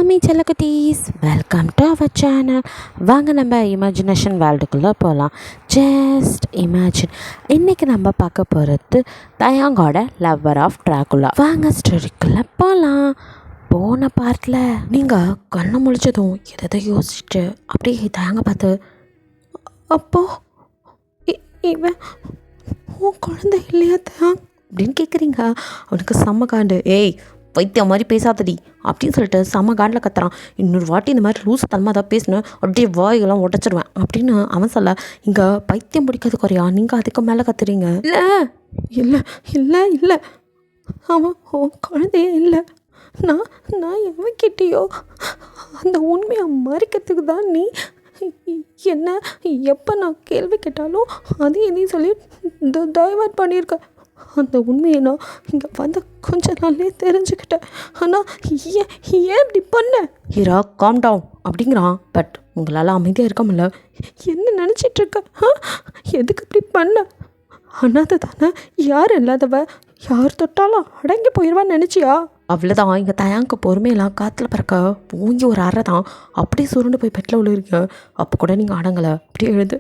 ஹாமி செல்லக்குட்டீஸ், welcome to our channel. வாங்க நம்ம imagination வேர்ல்டுக்குள்ளே போகலாம். Just imagine. இன்றைக்கி நம்ம பார்க்க போகிறது தயாங்கோட லவ்வர் ஆஃப் ட்ராகுலா. வாங்க ஸ்டோரிக்குள்ளே போகலாம். போன பார்ட்டில் நீங்கள் கண்ணை முழிச்சதும் எதை யோசிச்சுட்டு அப்படியே தயாங்க பார்த்து, அப்போது இவன் உன் குழந்தை இல்லையா தயாங் அப்படின்னு கேட்குறீங்க. அவனுக்கு செம்ம காண்டு. ஏய் வைத்தியம் மாதிரி பேசாதடி அப்படின்னு சொல்லிட்டு செம்ம காண்டில் கத்துறான். இன்னொரு வாட்டி இந்த மாதிரி லூஸ் தன்மை தான் பேசினேன், அப்படியே வாயெல்லாம் உடச்சிடுவேன் அப்படின்னு அவன் சொல்ல, இங்கே பைத்தியம் பிடிக்காது குறையா, நீங்கள் அதுக்கு மேலே கத்துறீங்க. இல்லை இல்லை இல்லை இல்லை, அவன் உன் குழந்தையே இல்லை. நான் நான் எவன்கிட்டயோ அந்த உண்மையை மறைக்கிறதுக்கு தான் நீ என்ன எப்போ நான் கேள்வி கேட்டாலும் அதையும் இதையும் சொல்லி டைவர்ட் பண்ணியிருக்க. அந்த உண்மையை நான் இங்கே வந்த கொஞ்ச நாள்லேயே தெரிஞ்சுக்கிட்டேன். ஆனால் ஏன் இப்படி பண்ண? ஹீரா காம் டவுன் அப்படிங்கிறான். பட் உங்களால் அமைதியாக இருக்க முடியல. என்ன நினச்சிட்ருக்க? எதுக்கு இப்படி பண்ண? அனாதை தானே, யார் இல்லாதவ, யார் தொட்டாலும் அடங்கி போயிடுவான்னு நினச்சியா? அவ்வளோதான். இங்கே தயாங்க பொறுமையெல்லாம் காற்றுல பறக்க பூங்கி ஒரு அறை தான் அப்படியே சுருண்டு போய் பெட்டில் விழுறீங்க. அப்போ கூட நீங்கள் அடங்கலை. அப்படியே எழுது,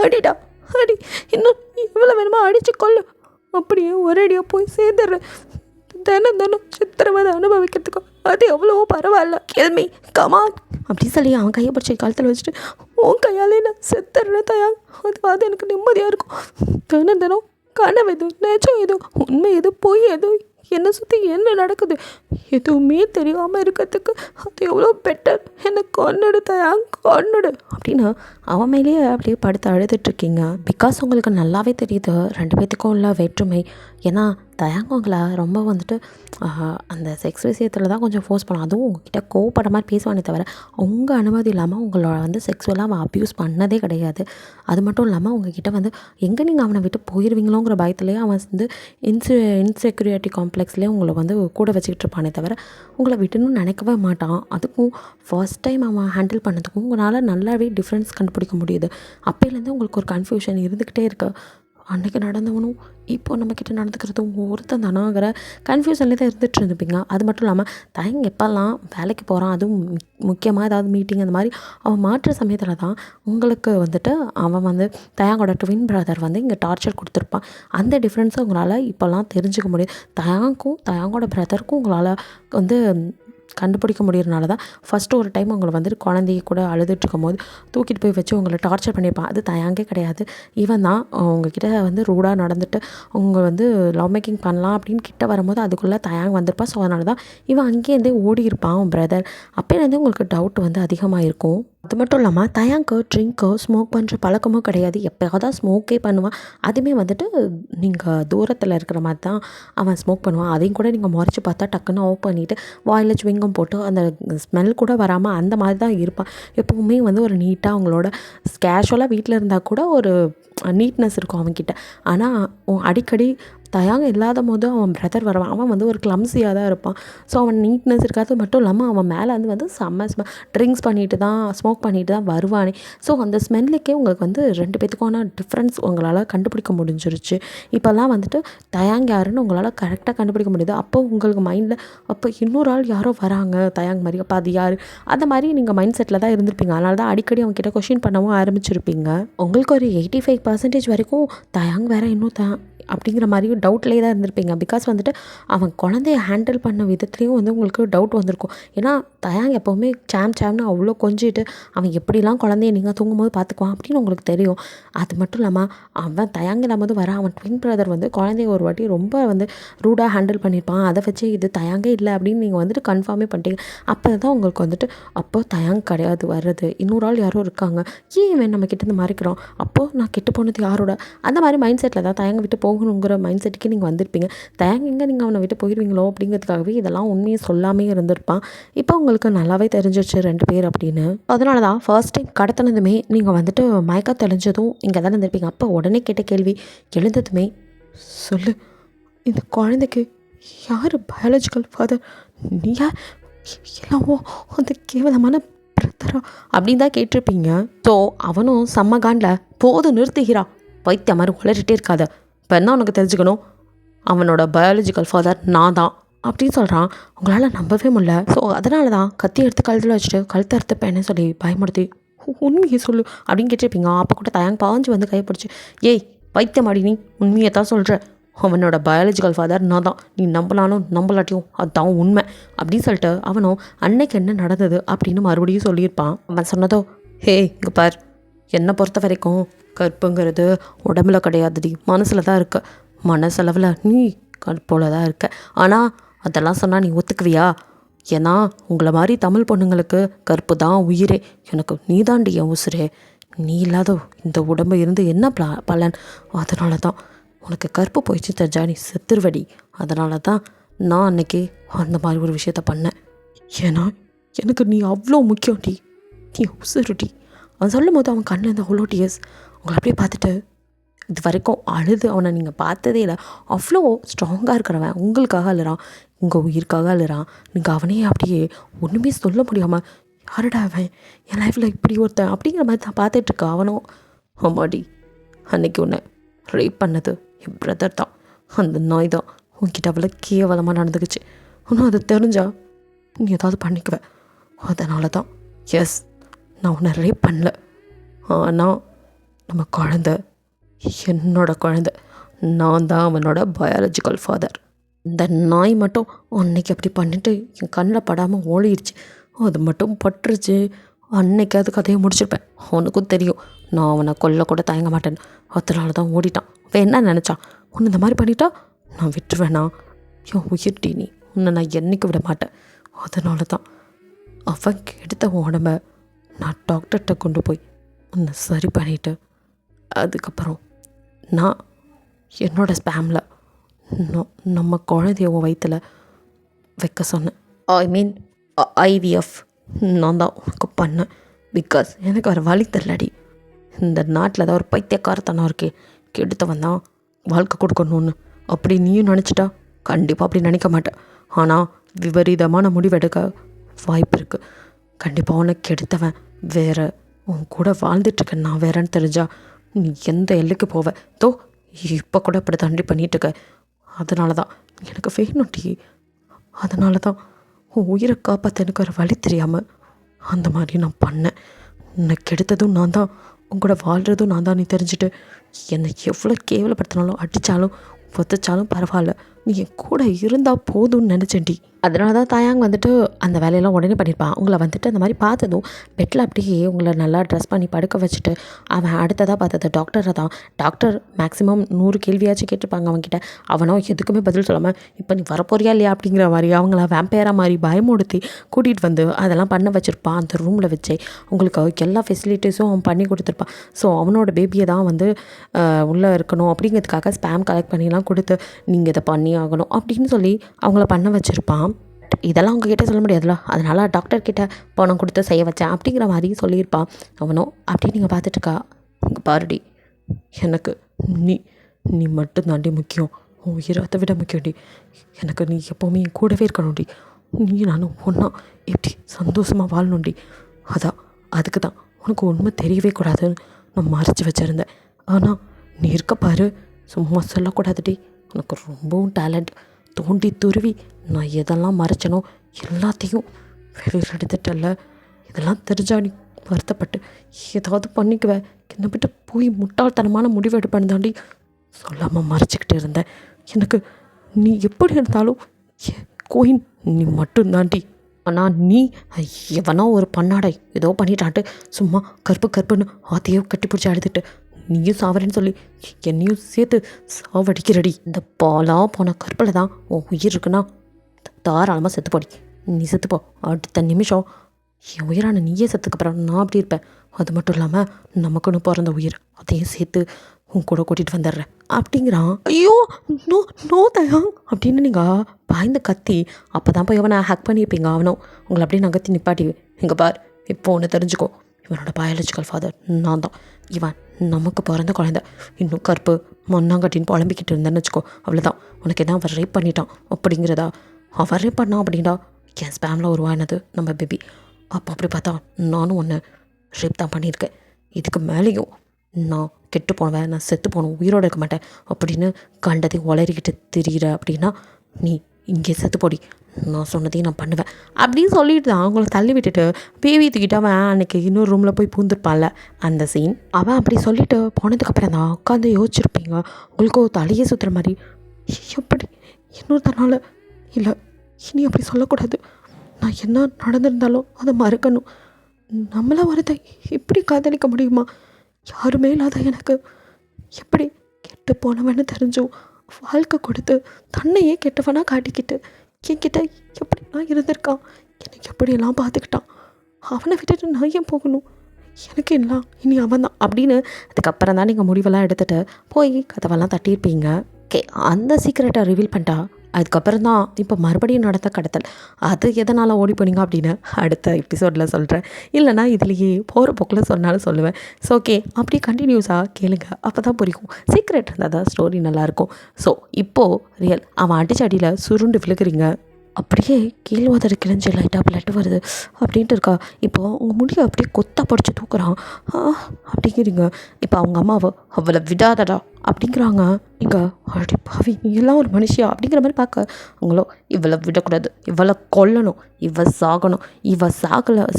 அடிடா அடி, இன்னும் எவ்வளோ வேணுமோ அடித்து கொள்ளு, அப்படியே ஒரேடியாக போய் சேர்ந்துடுறேன். தினம் சித்திரவதை அனுபவிக்கிறதுக்கும் அது எவ்வளவோ பரவாயில்ல. கேள்வி கமான் அப்படின்னு சொல்லி அவன் கையை பிடிச்சி காலத்தில் வச்சுட்டு, உன் கையாலே நான் செத்துறேன் தயாங், அது எனக்கு நிம்மதியாக இருக்கும். தினம் கனவு எது, நிஜம் எது, உண்மை எது, பொய் எது, என்னை சுற்றி என்ன நடக்குது எதுவுமே தெரியாமல் இருக்கிறதுக்கு அது எவ்வளோ பெட்டர். என்னை கொன்னுடு தயாங், கொன்னுடு அப்படின்னு அவன் மேலேயே அப்படியே படுத்து அழுதுட்ருக்கீங்க. பிகாஸ் உங்களுக்கு நல்லாவே தெரியுது ரெண்டு பேர்த்துக்கும் உள்ள வேற்றுமை. ஏன்னா தயாங்க உங்களை ரொம்ப வந்துட்டு அந்த செக்ஸ் விஷயத்தில் தான் கொஞ்சம் ஃபோர்ஸ் பண்ணும். அதுவும் உங்ககிட்ட கோவப்பட மாதிரி பேசுவானே தவிர உங்கள் அனுமதி இல்லாமல் உங்களோட வந்து செக்ஸுவலாக அவன் அப்யூஸ் பண்ணதே கிடையாது. அது மட்டும் இல்லாமல் உங்ககிட்ட வந்து எங்கே நீங்கள் அவனை விட்டு போயிடுவீங்களோங்கிற பயத்துலேயே அவன் வந்து இன்செக்யூரிட்டி காம்ப்ளெக்ஸ்லேயே உங்களை வந்து கூட வச்சுக்கிட்டு இருப்பானே தவிர உங்களை விட்டுன்னு நினைக்கவே மாட்டான். அதுக்கும் ஃபர்ஸ்ட் டைம் அவன் ஹேண்டில் பண்ணதுக்கும் உங்களால் நல்லாவே டிஃப்ரென்ஸ் கண்டுபிடிக்க முடியுது. அப்போலேருந்து உங்களுக்கு ஒரு கன்ஃபியூஷன் இருந்துக்கிட்டே இருக்கு. அன்றைக்கி நடந்தவனும் இப்போ நம்மக்கிட்ட நடந்துக்கிறதும் ஒருத்தன் தானாங்கிற கன்ஃபியூஷன்லேயே தான் இருந்துகிட்டு இருந்துப்பீங்க. அது மட்டும் இல்லாமல் தயங்க எப்போல்லாம் வேலைக்கு போகிறான், அதுவும் முக்கியமாக ஏதாவது மீட்டிங் அந்த மாதிரி அவன் மாற்ற சமயத்தில் தான் உங்களுக்கு வந்துட்டு அவன் வந்து தயாங்கோட ட்வின் பிரதர் வந்து இங்கே டார்ச்சர் கொடுத்துருப்பான். அந்த டிஃப்ரென்ஸை உங்களால் இப்போல்லாம் தெரிஞ்சுக்க முடியும். தயாங்கோட பிரதருக்கும் உங்களால் வந்து கண்டுபிடிக்க முடியறனால தான் ஃபஸ்ட்டு ஒரு டைம் உங்களை வந்துட்டு குழந்தைய கூட அழுதுட்டுருக்கும் போது தூக்கிட்டு போய் வச்சு உங்களை டார்ச்சர் பண்ணியிருப்பான். அது தயாங்கே கிடையாது, இவன் தான் உங்ககிட்ட வந்து ரூடாக நடந்துட்டு அவங்க வந்து லவ் மேக்கிங் பண்ணலாம் அப்படின்னு கிட்ட வரும்போது அதுக்குள்ளே தயாங்க வந்திருப்பான். ஸோ அதனால தான் இவன் அங்கேருந்தே ஓடி இருப்பான் அவன் பிரதர். அப்போலேருந்தே உங்களுக்கு டவுட் வந்து அதிகமாக இருக்கும். அது மட்டும் இல்லாமல் தயாங்கு ட்ரிங்க்கோ ஸ்மோக் பண்ணுற பழக்கமோ கிடையாது. எப்போயாவது தான் ஸ்மோக்கே பண்ணுவான். அதுவுமே வந்துட்டு நீங்கள் தூரத்தில் இருக்கிற மாதிரி தான் அவன் ஸ்மோக் பண்ணுவான். அதையும் கூட நீங்கள் முறைச்சி பார்த்தா டக்குன்னு ஆஃப் பண்ணிவிட்டு வாயில் ஸ்விங்கம் போட்டு அந்த ஸ்மெல் கூட வராமல் அந்த மாதிரி தான் இருப்பான். எப்போவுமே வந்து ஒரு நீட்டாக அவங்களோட கேஷுவலாக வீட்டில் இருந்தால் கூட ஒரு நீட்னஸ் இருக்கும் அவன்கிட்ட. ஆனால் அடிக்கடி தயாங்க இல்லாத போது அவன் பிரதர் வருவான். அவன் வந்து ஒரு கிளம்ஸியாக தான் இருப்பான். ஸோ அவன் நீட்னஸ் இருக்காது மட்டும் இல்லாமல் அவன் மேலே வந்து செம்ம ட்ரிங்க்ஸ் பண்ணிட்டு தான் ஸ்மோக் பண்ணிட்டு தான் வருவானே. ஸோ அந்த ஸ்மெல்லுக்கே உங்களுக்கு வந்து ரெண்டு பேத்துக்கான டிஃப்ரென்ஸ் உங்களால் கண்டுபிடிக்க முடிஞ்சிருச்சு. இப்போல்லாம் வந்துட்டு தயாங் யாருன்னு உங்களால் கரெக்டாக கண்டுபிடிக்க முடியுது. அப்போ உங்களுக்கு மைண்டில் அப்போ இன்னொரு ஆள் யாரோ வராங்க தயாங் மாதிரி, அப்போ அது யார், அந்த மாதிரி நீங்கள் மைண்ட் செட்டில் தான் இருந்திருப்பீங்க. அதனால தான் அடிக்கடி அவங்ககிட்ட கொஷின் பண்ணவும் ஆரம்பிச்சிருப்பீங்க. உங்களுக்கு ஒரு 85% வரைக்கும் தயாங் வேறு இன்னும் அப்படிங்கிற மாதிரியும் டவுட்லேயே தான் இருந்திருப்பீங்க. பிகாஸ் வந்துட்டு அவன் குழந்தைய ஹேண்டில் பண்ண விதத்துலேயும் வந்து உங்களுக்கு டவுட் வந்திருக்கும். ஏன்னா தயாங் எப்போவுமே சாம்னு அவ்வளோ கொஞ்சிட்டு அவன் எப்படிலாம் குழந்தைய நீங்கள் தூங்கும்போது பார்த்துக்குவான் அப்படின்னு உங்களுக்கு தெரியும். அது மட்டும் இல்லாமல் அவன் தயாங்க இல்லாமல் வர அவன் ட்வின் பிரதர் வந்து குழந்தைய ஒரு வாட்டி ரொம்ப வந்து ரூடாக ஹேண்டில் பண்ணியிருப்பான். அதை வச்சு இது தயாங்கே இல்லை அப்படின்னு நீங்கள் வந்துட்டு கன்ஃபார்மே பண்ணிட்டீங்க. அப்போ தான் உங்களுக்கு வந்துட்டு அப்போது தயாங் கிடையாது வர்றது, இன்னொரு ஆள் யாரோ இருக்காங்க, ஏன் இவன் நம்ம கிட்டேருந்து மறைக்கிறோம், அப்போது நான் கெட்டு போனது யாரோட, அந்த மாதிரி மைண்ட் செட்டில் தான் தயாங்க விட்டு போகணுங்கிற மைண்ட் செட்டுக்கு நீங்கள் வந்திருப்பீங்க. தயாங்க எங்கே நீங்கள் அவனை விட்டு போயிடுவீங்களோ அப்படிங்கிறதுக்காகவே இதெல்லாம் உண்மையை சொல்லாமே இருந்திருப்பான். இப்போ உங்களுக்கு நல்லாவே தெரிஞ்சிருச்சு ரெண்டு பேர் அப்படின்னு. அதனால தான் ஃபர்ஸ்ட் டைம் கடத்தினதுமே நீங்கள் வந்துட்டு மயக்கம் தெளிஞ்சதும் இங்கே தான் இருந்திருப்பீங்க. அப்போ உடனே கேட்ட கேள்வி எழுந்ததுமே, சொல்லு இந்த குழந்தைக்கு யார் பயாலஜிக்கல் ஃபாதர், நீ யார், எல்லாமோ அந்த கேவலமான பிரதரா அப்படின்னு தான் கேட்டிருப்பீங்க. ஸோ அவனும் செம்ம காண்டில் போதும் நிறுத்துகிறா, வைத்திய மாதிரி உளறிட்டே இருக்காத, இப்போ என்ன உனக்கு தெரிஞ்சுக்கணும், அவனோட பயாலஜிக்கல் ஃபாதர் நான் தான் அப்படின்னு சொல்கிறான். உங்களால் நம்பவே முடியல. ஸோ அதனால தான் கத்தி எடுத்து கழுத்தில் வச்சுட்டு கழுத்தை அறுத்துப்பேன்னு சொல்லி பயமுடுத்தி உண்மையை சொல்லு அப்படின்னு கேட்டிருப்பீங்க. அப்போ கூட தயங்க பாஞ்சு வந்து கைப்பிடிச்சி, ஏய் பைத்தியமாடி நீ, உண்மையை தான் சொல்கிற, அவனோட பயாலஜிக்கல் ஃபாதர் நான் தான், நீ நம்பலானும் நம்பலாட்டியும் அதுதான் உண்மை அப்படின்னு சொல்லிட்டு அவனும் அன்னைக்கு என்ன நடந்தது அப்படின்னு மறுபடியும் சொல்லியிருப்பான். அவன் சொன்னதோ, ஹே இங்கே பார், என்னை பொறுத்த வரைக்கும் கற்புங்கிறது உடம்புல கிடையாதுடி, மனசில் தான் இருக்க. மனசளவில் நீ கற்போல தான் இருக்க. ஆனால் அதெல்லாம் சொன்னால் நீ ஒத்துக்குவியா? ஏன்னா உங்களை மாதிரி தமிழ் பொண்ணுங்களுக்கு கற்பு தான் உயிரே. எனக்கு நீ தாண்டி என் உசுரே. நீ இல்லாத இந்த உடம்பு இருந்து என்ன பலன்? அதனால தான் உனக்கு கற்பு போயிடுச்சு தெரிஞ்சா நீ செத்துருவடி. அதனால தான் நான் அன்னைக்கு அந்த மாதிரி ஒரு விஷயத்த பண்ணேன். ஏன்னா எனக்கு நீ அவ்வளோ முக்கியம்டி, நீ உசுருடி. அவன் சொல்லும் போது அவன் கண்ணில் இருந்த அவ்வளோ டியர்ஸ். அவங்களை அப்படியே பார்த்துட்டு, இது வரைக்கும் அழுது அவனை நீங்கள் பார்த்ததே இல்லை, அவ்வளோ ஸ்ட்ராங்காக இருக்கிறவன் உங்களுக்காக அழுறான், உங்கள் உயிருக்காக அழுறான். நீங்கள் அவனையே அப்படியே ஒன்றுமே சொல்ல முடியாமல், யாருடா அவன் என் லைஃப்பில் இப்படி ஒருத்தன் அப்படிங்கிற மாதிரி தான் பார்த்துட்ருக்க. அவனும், ஆமாடி, அன்னைக்கு உன்னை ரேப் பண்ணது என் பிரதர் தான், அந்த நாய் தான் உன்கிட்ட அவ்வளோ கேவலமாக நடந்துக்குச்சு. ஆனால் அது தெரிஞ்சா நீ ஏதாவது பண்ணிக்குவேன். அதனால தான் எஸ், நான் உன்னை ரேப் பண்ணல. ஆனால் நம்ம குழந்த என்னோட குழந்த, நான் தான் அவனோட பயாலஜிக்கல் ஃபாதர். இந்த நாய் மட்டும் அன்னைக்கு அப்படி பண்ணிவிட்டு என் கண்ணில் படாமல் ஓடிடுச்சு. அது மட்டும் பட்டுருச்சு, அன்னைக்கு அது கதையை முடிச்சிருப்பேன். அவனுக்கும் தெரியும் நான் அவனை கொல்ல கூட தயங்க மாட்டேன்னு. அதனால தான் ஓடிட்டான். அவன் என்ன நினச்சான், உன்னை இந்த மாதிரி பண்ணிட்டா நான் விட்டுருவேனா? என் உயிர்டி நீ, உன்னை நான் என்றைக்கு விட மாட்டேன். அதனால தான் அவன் கெடுத்த உடம்ப நான் டாக்டர்கிட்ட கொண்டு போய் உன்னை சரி பண்ணிவிட்டு அதுக்கப்புறம் நான் என்னோடய ஸ்பேமில் நம்ம குழந்தைய வயிற்றில் வைக்க சொன்னேன். ஐ மீன் ஐவிஎஃப் நான் தான் உனக்கு பண்ணேன். பிகாஸ் எனக்கு ஒரு வழி தெரியலடி. இந்த நாட்டில் தான் ஒரு பைத்தியக்காரத்தனம் இருக்குது, கெடுத்தவன் தான் வாழ்க்கை கொடுக்கணும்னு. அப்படி நீயும் நினச்சிட்டா கண்டிப்பாக அப்படி நினைக்க மாட்டேன். ஆனால் விபரீதமான முடிவெடுக்க வாய்ப்பு இருக்குது. கண்டிப்பாக உனக்கு கெடுத்தவன் வேறு, உன் கூட வாழ்ந்துட்டுருக்க நான் வேறேன்னு தெரிஞ்சா நீ எந்த எல்லைக்கு போவ? தோ இப்போ கூட அப்படி தாண்டி பண்ணிகிட்ருக்க. அதனால தான் எனக்கு வேணும்டி. அதனால தான் உன் உயிரை காப்பாற்ற எனக்கு ஒரு வழி தெரியாமல் அந்த மாதிரி நான் பண்ணேன். உன்னை கெடுத்ததும் நான் தான், உன் கூட வாழ்கிறதும் நான் தான். நீ தெரிஞ்சுட்டு என்னை எவ்வளோ கேவலப்படுத்தினாலும் அடித்தாலும் ஒத்துச்சாலும் பரவாயில்ல, நீ என் கூட இருந்தால் போதும்னு நினச்சேன்டி. அதனால தான் தாயாங்க வந்துட்டு அந்த வேலையெல்லாம் உடனே பண்ணியிருப்பான். உங்களை வந்துட்டு அந்த மாதிரி பார்த்ததும் பெட்டில் அப்படியே உங்களை நல்லா ட்ரெஸ் பண்ணி படுக்க வச்சுட்டு அவன் அடுத்ததாக பார்த்தது டாக்டரை தான். டாக்டர் மேக்ஸிமம் 100 கேள்வியாச்சும் கேட்டிருப்பாங்க அவங்ககிட்ட. அவனோ எதுக்குமே பதில் சொல்லாமல், இப்போ நீ வரப்போறியா இல்லையா அப்படிங்கிற மாதிரி அவங்கள வேம்பேரா மாதிரி பயமுடுத்தி கூட்டிகிட்டு வந்து அதெல்லாம் பண்ண வச்சுருப்பான். அந்த ரூமில் வச்சு உங்களுக்கு எல்லா ஃபெசிலிட்டிஸும் அவன் பண்ணி கொடுத்துருப்பான். ஸோ அவனோட பேபியை தான் வந்து உள்ளே இருக்கணும் அப்படிங்கிறதுக்காக ஸ்பேம் கலெக்ட் பண்ணிலாம் கொடுத்து நீங்கள் இதை பண்ணி ஆகணும் அப்படின்னு சொல்லி அவங்கள பண்ண வச்சுருப்பான். இதெல்லாம் அவங்ககிட்ட சொல்ல முடியாதுல்ல, அதனால் டாக்டர்கிட்ட பணம் கொடுத்து செய்ய வச்சேன் அப்படிங்கிற மாதிரி சொல்லியிருப்பான் அவனும். அப்படி நீங்கள் பார்த்துட்டுருக்கா, இங்கே பாருடி, எனக்கு நீ நீ மட்டும் தாண்டி முக்கியம், உன் உயிரத்தை விட முக்கியம்டி. எனக்கு நீ எப்போவுமே என் கூடவே இருக்கணும்டி. நீ நானும் ஒன்றா எப்படி சந்தோஷமாக வாழணும்டி. அதுக்கு தான் உனக்கு உண்மை தெரியவே கூடாதுன்னு நான் மறைச்சி வச்சுருந்தேன். ஆனால் நீ இருக்க பாரு, சும்மா சொல்லக்கூடாதுடி. உனக்கு ரொம்பவும் டேலண்ட். தோண்டி துருவி நான் எதெல்லாம் மறைச்சனோ எல்லாத்தையும் வெளியில் எடுத்துட்டல. இதெல்லாம் தெரிஞ்சா நீ வருத்தப்பட்டு ஏதாவது பண்ணிக்குவேன். என்னை விட்டு போய் முட்டாள்தனமான முடிவு எடுப்பேன்னு தாண்டி சொல்லாமல் மறைச்சிக்கிட்டு இருந்தேன். எனக்கு நீ எப்படி இருந்தாலும் கோயின் நீ மட்டும் தாண்டி. ஆனால் நீ எவனோ ஒரு பண்ணாடை ஏதோ பண்ணிட்டான்ட்டு சும்மா கற்புன்னு ஆத்தையோ கட்டி பிடிச்சி அழுதுட்டு நீயும் சாவரேன்னு சொல்லி என்னையும் சேர்த்து சாவடிக்கிறடி. இந்த பாலாக போன கற்பில் தான் உன் உயிர் இருக்குன்னா தாராளமாக செத்துப்போடி. நீ செத்துப்போ, அடுத்த நிமிஷம் என் உயிரான நீயே செத்துக்கப்புறம் நான் அப்படி இருப்பேன். அது மட்டும் இல்லாமல் நமக்குன்னு பிறந்த உயிர் அதையும் சேர்த்து உன் கூட கூட்டிகிட்டு வந்துடுறேன் அப்படிங்கிறான். ஐயோ நோ நோ தயா அப்படின்னு நீங்கள் பாய்ந்து கத்தி அப்போ தான் போய் அவனை ஹேக் பண்ணியிருப்பீங்க. அவனும் உங்களை அப்படியே நகர்த்தி நிப்பாட்டி, இங்கே பார், இப்போ ஒன்று தெரிஞ்சுக்கோ, இவனோட பயாலஜிக்கல் ஃபாதர் நான் தான். இவன் நமக்கு பிறந்த குழந்தை. இன்னும் கற்பு மண்ணாங்கட்டின்னு புலம்பிக்கிட்டு இருந்தேன்னு வச்சுக்கோ, அவ்வளோதான், உனக்கு என்ன அவன் ரேப் பண்ணிட்டான் அப்படிங்கிறதா. அவன் ரேப் பண்ணான் அப்படின்னா என் ஸ்பேமில் உருவானது நம்ம பேபி. அப்போ அப்படி பார்த்தா நானும் ஒன்று ரேப் தான் பண்ணியிருக்கேன். இதுக்கு மேலேயும் நான் கெட்டு போனவன், நான் செத்து போனேன், உயிரோடு இருக்க மாட்டேன் அப்படின்னு கண்டதை உளறிக்கிட்டு திரியிற அப்படின்னா நீ இங்கே செத்து போடி, நான் சொன்னதையும் நான் பண்ணுவேன் அப்படின்னு சொல்லிட்டு தான் அவங்கள தள்ளி விட்டுட்டு பேபி தூக்கிட்டு அவன் அன்றைக்கி இன்னொரு ரூமில் போய் பூந்துருப்பான்ல அந்த சீன். அவன் அப்படி சொல்லிட்டு போனதுக்கப்புறம் தான் உட்காந்து யோசிச்சிருப்பீங்க. உங்களுக்கு தலையே சுற்றுற மாதிரி, எப்படி இன்னொருத்தனால இல்லை, இனி அப்படி சொல்லக்கூடாது, நான் என்ன நடந்திருந்தாலும் அதை மறக்கணும், நம்மளை ஒருத்த எப்படி காதலிக்க முடியுமா, யாருமே இல்லாத எனக்கு எப்படி கெட்டு போனவன்னு தெரிஞ்சும் வாழ்க்கை கொடுத்து தன்னையே கெட்டவனாக காட்டிக்கிட்டு என்கிட்ட எப்படிலாம் இருந்திருக்கான், எனக்கு எப்படியெல்லாம் பார்த்துக்கிட்டான், அவனை விட்டுட்டு நான் ஏன் போகணும், எனக்கு எல்லாம் இனி அவன் தான் அப்படின்னு அதுக்கப்புறம் தான் நீங்கள் முடிவெல்லாம் எடுத்துகிட்டு போய் கதவெல்லாம் தட்டியிருப்பீங்க. ஓகே, அந்த சீக்கிரட்டை ரிவீல் பண்ணிட்டா அதுக்கப்புறம் தான் இப்போ மறுபடியும் நடந்த கடத்தல் அது எதனால் ஓடி போனீங்க அப்படின்னு அடுத்த எபிசோடில் சொல்கிறேன். இல்லைனா இதுலேயே போகிற போக்கில் சொன்னாலும் சொல்லுவேன். ஸோ ஓகே, அப்படியே கண்டினியூஸாக கேளுங்க, அப்போ தான் புரியும். சீக்ரெட் இருந்தால் தான் ஸ்டோரி நல்லாயிருக்கும். ஸோ இப்போது ரியல் அவன் அடிச்ச அடியில் சுருண்டு விழுகிறீங்க, அப்படியே கீழ் உதறி கிழிஞ்சு லைட்டாக பிளட் வருது அப்படின்ட்டு இருக்கா. இப்போ உங்கள் முடியை அப்படியே கொத்தா படித்து தூக்குறான் அப்படிங்கிறீங்க. இப்போ அவங்க அம்மாவை அவளை விடாதடா அப்படிங்கிறாங்க. இங்கே அப்படி பாவி நீ எல்லாம் ஒரு மனுஷியா அப்படிங்கிற மாதிரி பார்க்க அவங்களோ இவளை விடக்கூடாது, இவளை கொல்லணும், இவ சாகணும், இவ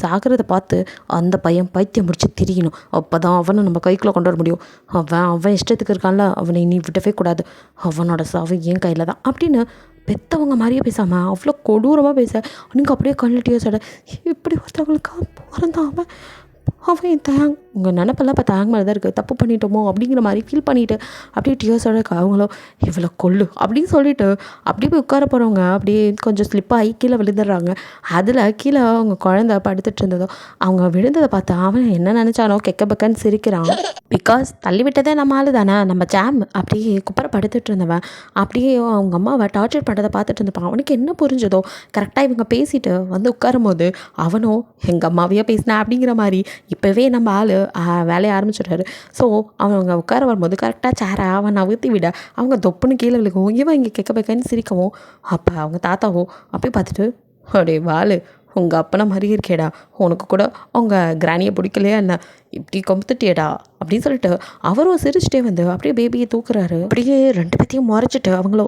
சாகிறத பார்த்து அந்த பையன் பைத்தியம் முடிச்சு திரியணும், அப்போ தான் அவனை நம்ம கைக்குள்ளே கொண்டு வர முடியும், அவன் இஷ்டத்துக்கு இருக்கான்ல, அவனை நீ விடவே கூடாது, அவனோட சாவு என் கையில் தான் அப்படின்னு பெற்றவங்க மாதிரியே பேசாமல் அவ்வளோ கொடூரமாக பேச நீங்கள் அப்படியே கண்ணிட்டியோ சட இப்படி ஒருத்தவங்களுக்காக பிறந்தான் அவன் என் தேங் உங்கள் நினப்பெல்லாம் இப்போ தேங் மேலே தான் இருக்குது, தப்பு பண்ணிட்டோமோ அப்படிங்கிற மாதிரி ஃபீல் பண்ணிவிட்டு அப்படியே டியோஸோட அவங்களோ இவ்வளோ கொல்லு அப்படின்னு சொல்லிவிட்டு அப்படியே போய் உட்கார போகிறவங்க அப்படியே கொஞ்சம் ஸ்லிப்பாகி கீழே விழுந்துடுறாங்க. அதில் கீழே அவங்க குழந்தை படுத்துட்டு இருந்ததோ அவங்க விழுந்ததை பார்த்தா அவன் என்ன நினச்சானோ கெக்க பக்கன்னு சிரிக்கிறான். பிகாஸ் தள்ளி விட்டதே நம்ம ஆளு தானே, நம்ம ஜாம் அப்படியே குப்பரை படுத்துட்டு இருந்தவன் அப்படியே அவங்க அம்மாவை டார்ச்சர் பண்ணுறதை பார்த்துட்டு இருந்தப்பான். அவனுக்கு என்ன புரிஞ்சதோ கரெக்டாக இவங்க பேசிட்டு வந்து உட்காரும் போது அவனும் எங்கள் அம்மாவையே பேசினேன் அப்படிங்கிற மாதிரி இப்போவே நம்ம ஆள் வேலையை ஆரம்பிச்சிடுறாரு. ஸோ அவங்க உட்கார வரும்போது கரெக்டாக சேரை அவன் நவுத்தி விட அவங்க தொப்புன்னு கீழே விழுகவும் இவன் இங்கே கெக்க பக்கன்னு சிரிக்கவும் அப்போ அவங்க தாத்தாவோ அப்படியே பார்த்துட்டு அப்படியே வாள் உங்கள் அப்பனை மாதிரி இருக்கேடா, உனக்கு கூட அவங்க கிராணியை பிடிக்கலையா என்ன, இப்படி கொம்புத்துட்டியடா அப்படின்னு சொல்லிட்டு அவரும் சிரிச்சிட்டே வந்து அப்படியே பேபியை தூக்குறாரு. அப்படியே ரெண்டு பேத்தையும் முறைச்சிட்டு அவங்களோ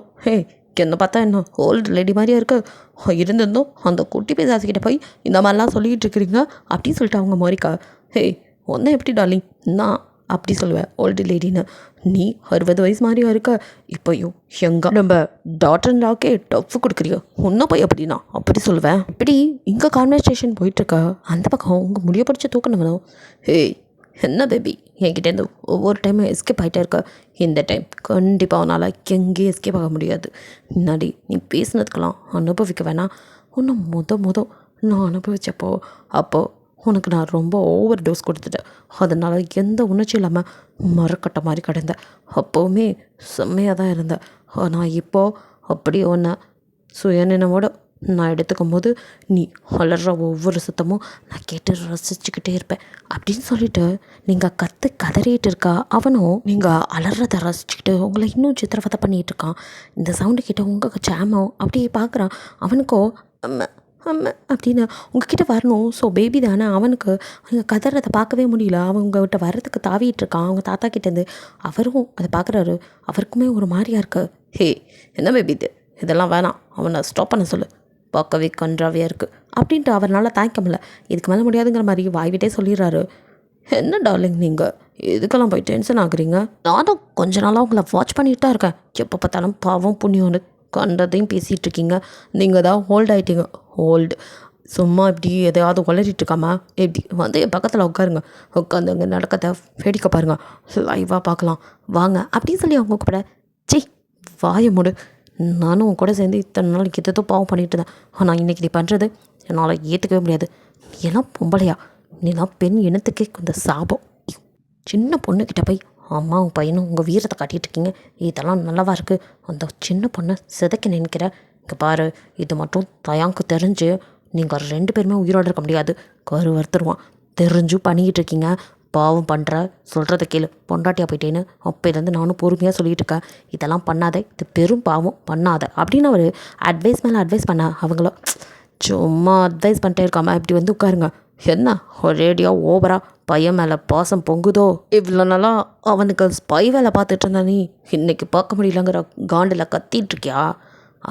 என்ன பார்த்தா என்ன ஓல்டு லேடி மாதிரியா இருக்கு, இருந்திருந்தோம் அந்த குட்டி பேசாசிக்கிட்ட போய் இந்த மாதிரிலாம் சொல்லிகிட்டு இருக்கிறீங்க அப்படின்னு சொல்லிட்டு அவங்க மோரிக்கா ஒன்றை எப்படி டார்லிங் நான் அப்படி சொல்லுவேன் ஓல்டு லேடின்னு, நீ 60 வயசு மாதிரியா இருக்க, இப்போயும் எங்க நம்ம டாக்டர் லாக்கே டஃப் கொடுக்குறியோ ஒன்றும் போய் அப்படின்னா அப்படி சொல்லுவேன். இப்படி இங்கே கான்வர்சேஷன் போயிட்டுருக்க அந்த பக்கம் உங்கள் முடிய படித்து தூக்கணும். என்ன பேபி என்கிட்டேருந்து ஒவ்வொரு டைமும் எஸ்கேப் ஆகிட்டே இருக்க, இந்த டைம் கண்டிப்பாக அவனால் எங்கேயும் எஸ்கேப் ஆக முடியாது. முன்னாடி நீ பேசினதுக்கெல்லாம் அனுபவிக்க வேணாம், ஒன்றும் நான் அனுபவிச்சப்போ அப்போது உனக்கு நான் ரொம்ப ஓவர் டோஸ் கொடுத்துட்டேன், அதனால் எந்த உணர்ச்சி இல்லாமல் மரக்கட்ட மாதிரி கிடந்தேன், அப்போவுமே செம்மையாக தான் இருந்தேன். ஆனால் இப்போது அப்படியே ஒன்று சுயநினைவோட நான் எடுத்துக்கும் போது நீ வளர்கிற ஒவ்வொரு சத்தமும் நான் கேட்டு ரசிச்சுக்கிட்டே இருப்பேன் அப்படின்னு சொல்லிட்டு நீங்கள் கதறிட்டு இருக்கா. அவனும் நீங்கள் அலறதை ரசிச்சுக்கிட்டு உங்களை இன்னும் சித்திரவதை பண்ணிகிட்டு இருக்கான். இந்த சவுண்டு கிட்ட உங்கள் ஜாமோ அப்படியே பார்க்குறான். அவனுக்கோ அம்மா அப்படின்னு உங்ககிட்ட வரணும். ஸோ பேபி தானே, அவனுக்கு அவங்க கதறதை பார்க்கவே முடியல, அவங்ககிட்ட வர்றதுக்கு தாவிட்டு இருக்கான் அவங்க தாத்தா கிட்டேருந்து. அவரும் அதை பார்க்குறாரு, அவருக்குமே ஒரு மாதிரியா இருக்கு. என்ன பேபி இதெல்லாம் வேணாம், அவனை ஸ்டாப் பண்ண சொல்லு, பார்க்கவே கன்றாவியாக இருக்குது அப்படின்ட்டு அவரால் தாய்க்க முடியல. இதுக்கு மேலே முடியாதுங்கிற மாதிரி வாய்விட்டே சொல்லிடுறாரு. என்ன டார்லிங் நீங்கள் இதுக்கெல்லாம் போய் டென்ஷன் ஆகுறீங்க, நானும் கொஞ்ச நாளாக உங்களை வாட்ச் பண்ணிட்டு தான் இருக்கேன், எப்போ பார்த்தாலும் பாவம் புண்ணியம்னு கண்டதையும் பேசிகிட்டு இருக்கீங்க, நீங்கள் தான் ஹோல்ட் ஆகிட்டீங்க. ஹோல்டு சும்மா இப்படி எதையாவது உளறிட்டு இருக்காமா, எப்படி வந்து என் பக்கத்தில் உட்காருங்க, உட்காந்து அங்கே நடக்கத்தை வேடிக்கை பாருங்கள், லைவாக பார்க்கலாம் வாங்க அப்படின்னு சொல்லி அவங்க கூட வாய மூடு, நானும் உன் கூட சேர்ந்து இத்தனை நாளைக்கு எதோ பாவம் பண்ணிட்டு இருந்தேன், ஆனால் இன்றைக்கி நீ பண்ணுறது என்னால் ஏற்றுக்கவே முடியாது, நீ எல்லாம் பொம்பளையா, நீலாம் பெண் இனத்துக்கே கொஞ்சம் சாபம், சின்ன பொண்ணுக்கிட்ட போய் அம்மாவும் பையனும் உங்கள் வீரத்தை காட்டிகிட்டு இருக்கீங்க, இதெல்லாம் நல்லாவா இருக்குது, அந்த சின்ன பொண்ணை சிதைக்க நினைக்கிற, இங்கே பாரு இது மட்டும் தயாங்க்கு தெரிஞ்சு நீங்கள் 2 பேருமே உயிரோடு இருக்க முடியாது, கரு வறுத்துருவான், தெரிஞ்சும் பண்ணிக்கிட்டு இருக்கீங்க, பாவம் பண்ணுற, சொல்கிறத கேளு, பொண்டாட்டியாக போயிட்டேன்னு அப்போலேருந்து நானும் பொறுமையாக சொல்லிகிட்டு இருக்கேன், இதெல்லாம் பண்ணாத, இது பெரும் பாவம் பண்ணாத அப்படின்னு அவர் அட்வைஸ் மேலே அட்வைஸ் பண்ண அவங்களோ சும்மா அட்வைஸ் பண்ணிட்டே இருக்காமல் இப்படி வந்து உட்காருங்க, என்ன ஒரேடியாக ஓவராக பையன் மேலே பாசம் பொங்குதோ, இவ்வளோ நாளா அவனுக்கு ஸ்பை வேலை பார்த்துட்டு இருந்தா நீ இன்றைக்கி பார்க்க முடியலங்கிற காண்டில் கத்திட்டு இருக்கியா,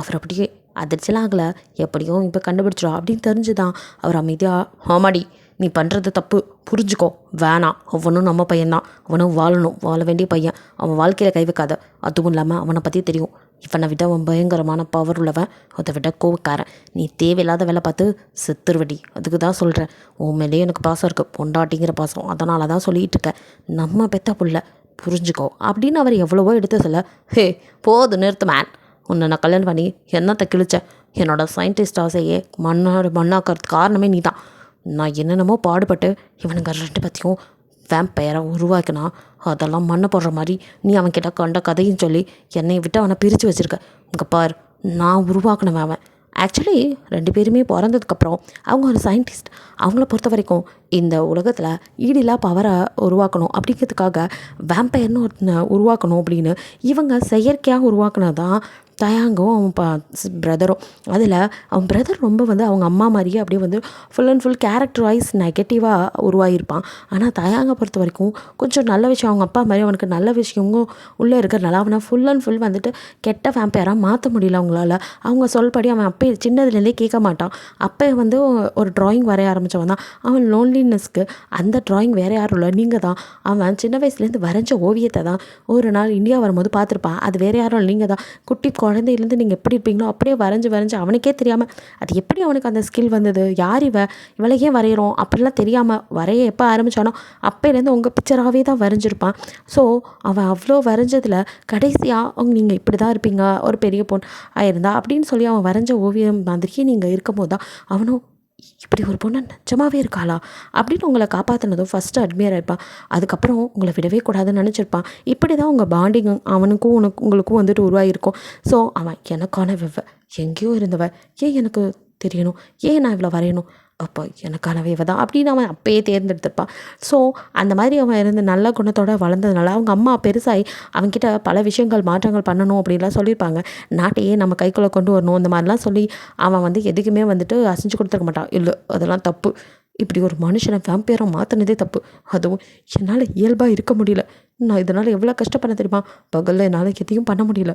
அவர் அப்படியே அதிர்ச்சிலாம் ஆகலை, எப்படியும் இப்போ கண்டுபிடிச்சிடும் அப்படின்னு தெரிஞ்சுதான் அவர் அமைதியாக ஆமாடி நீ பண்ணுறது தப்பு புரிஞ்சுக்கோ, வேணாம், அவனும் நம்ம பையன்தான், அவனும் வாழணும், வாழ வேண்டிய பையன், அவன் வாழ்க்கையில் கை வைக்காத, அதுவும் இல்லாமல் அவனை பற்றி தெரியும், இவனை விட அவன் பயங்கரமான பவர் உள்ளவன், அதை விட கோவக்காரன், நீ தேவையில்லாத வேலை பார்த்து செத்துருவடி, அதுக்கு தான் சொல்கிறேன், உன் மேலேயே எனக்கு பாசம் இருக்குது, பொண்டாட்டிங்கிற பாசம், அதனால தான் சொல்லிகிட்டு இருக்கேன், நம்ம பெத்த புள்ள புரிஞ்சுக்கோ அப்படின்னு அவர் எவ்வளவோ எடுத்து சொல்ல, ஹே போது நிறுத்து மேன், உன்னை நான் கல்யாணம் பண்ணி என்னத்தை கிழிச்சேன், என்னோட சயின்டிஸ்ட் ஆசையே மண்ணாக்கிறதுக்கு காரணமே நீ தான், நான் என்னென்னமோ பாடுபட்டு இவனுங்க 2 பற்றியும் வேம்பயரை உருவாக்கினா அதெல்லாம் மண்ணை போடுற மாதிரி நீ அவன்கிட்ட கண்ட கதையும் சொல்லி என்னை விட்டு அவனை பிரித்து வச்சுருக்க, இங்கே பார் நான் உருவாக்கினவன் அவன். ஆக்சுவலி 2 பேருமே பிறந்ததுக்கப்புறம் அவங்க ஒரு சயின்டிஸ்ட், அவங்கள பொறுத்த வரைக்கும் இந்த உலகத்தில் ஈடிலா பவரை உருவாக்கணும் அப்படிங்கிறதுக்காக வேம்பயர்னு ஒருத்தனை உருவாக்கணும் அப்படின்னு இவங்க செயற்கையாக உருவாக்குனது தான் தயாங்கும் அவன் பிரதரும். அதில் அவன் பிரதர் ரொம்ப அவங்க அம்மா மாதிரியே அப்படியே full and full character wise நெகட்டிவாக உருவாகியிருப்பான். ஆனால் தயாங்கை பொறுத்த வரைக்கும் கொஞ்சம் நல்ல விஷயம், அவங்க அப்பா மாதிரி அவனுக்கு நல்ல விஷயமும் உள்ளே இருக்கிறனால அவனை ஃபுல் அண்ட் ஃபுல் கெட்ட வேம்பயராக மாற்ற முடியல அவங்களால. அவங்க சொல்படி அவன் அப்போ சின்னதுலேருந்தே கேட்க மாட்டான். அப்போ ஒரு ட்ராயிங் வரைய ஆரம்பித்தவன் தான். அவன் லோன்லினஸ்க்கு அந்த ட்ராயிங் வேறு யாரும் இல்லை, நீங்கள் தான். அவன் சின்ன வயசுலேருந்து வரைஞ்ச ஓவியத்தை தான் ஒரு நாள் இந்தியா வரும்போது பார்த்துருப்பான். அது வேறு யாரும் இல்லை, நீங்கள் தான். குட்டி குழந்தையிலேருந்து நீங்கள் எப்படி இருப்பீங்களோ அப்படியே வரைஞ்சி அவனுக்கே தெரியாமல் அது எப்படி அவனுக்கு அந்த ஸ்கில் வந்தது, யார் இவளை ஏன் வரைகிறோம் அப்படிலாம் தெரியாமல் வரைய எப்போ ஆரம்பித்தானோ அப்போலேருந்து உங்கள் பிக்சராகவே தான் வரைஞ்சிருப்பான். ஸோ அவன் அவ்வளோ வரைஞ்சதில் கடைசியாக நீங்கள் இப்படி தான் இருப்பீங்க ஒரு பெரிய பொண்ணு ஆயிருந்தா அப்படின்னு சொல்லி அவன் வரைஞ்ச ஓவியம் மாதிரியே நீங்கள் இருக்கும் போது தான் அவனும் இப்படி ஒரு பொண்ணு நிஜமாகவே இருக்காளா அப்படின்னு உங்களை காப்பாற்றினதும் ஃபஸ்ட்டு அட்மையர் ஆயிருப்பான். அதுக்கப்புறம் உங்களை விடவே கூடாதுன்னு நினச்சிருப்பான். இப்படி தான் உங்கள் பாண்டிங் அவனுக்கும் உங்களுக்கும் உருவாகிருக்கும். ஸோ அவன் எனக்கான எங்கேயோ இருந்தவ ஏன் எனக்கு தெரியணும், ஏன் நான் இவ்வளோ வரையணும், அப்போ எனக்கானவே தான் அப்படின்னு அவன் அப்பயே தேர்ந்தெடுத்திருப்பான். ஸோ அந்த மாதிரி அவன் இருந்து நல்ல குணத்தோடு வளர்ந்ததுனால அவங்க அம்மா பெருசாகி அவன்கிட்ட பல விஷயங்கள் மாற்றங்கள் பண்ணணும் அப்படின்லாம் சொல்லியிருப்பாங்க. நாட்டையே நம்ம கைக்குள்ளே கொண்டு வரணும் இந்த மாதிரிலாம் சொல்லி அவன் எதுக்குமே அசைஞ்சு கொடுத்துருக்க மாட்டான். இல்லை அதெல்லாம் தப்பு, இப்படி ஒரு மனுஷனை வேம்பயரை மாற்றினதே தப்பு, அதுவும் என்னால் இயல்பாக இருக்க முடியல, நான் இதனால் எவ்வளோ கஷ்டப்பட தெரியுமா, பகலில் என்னால் எதையும் பண்ண முடியல,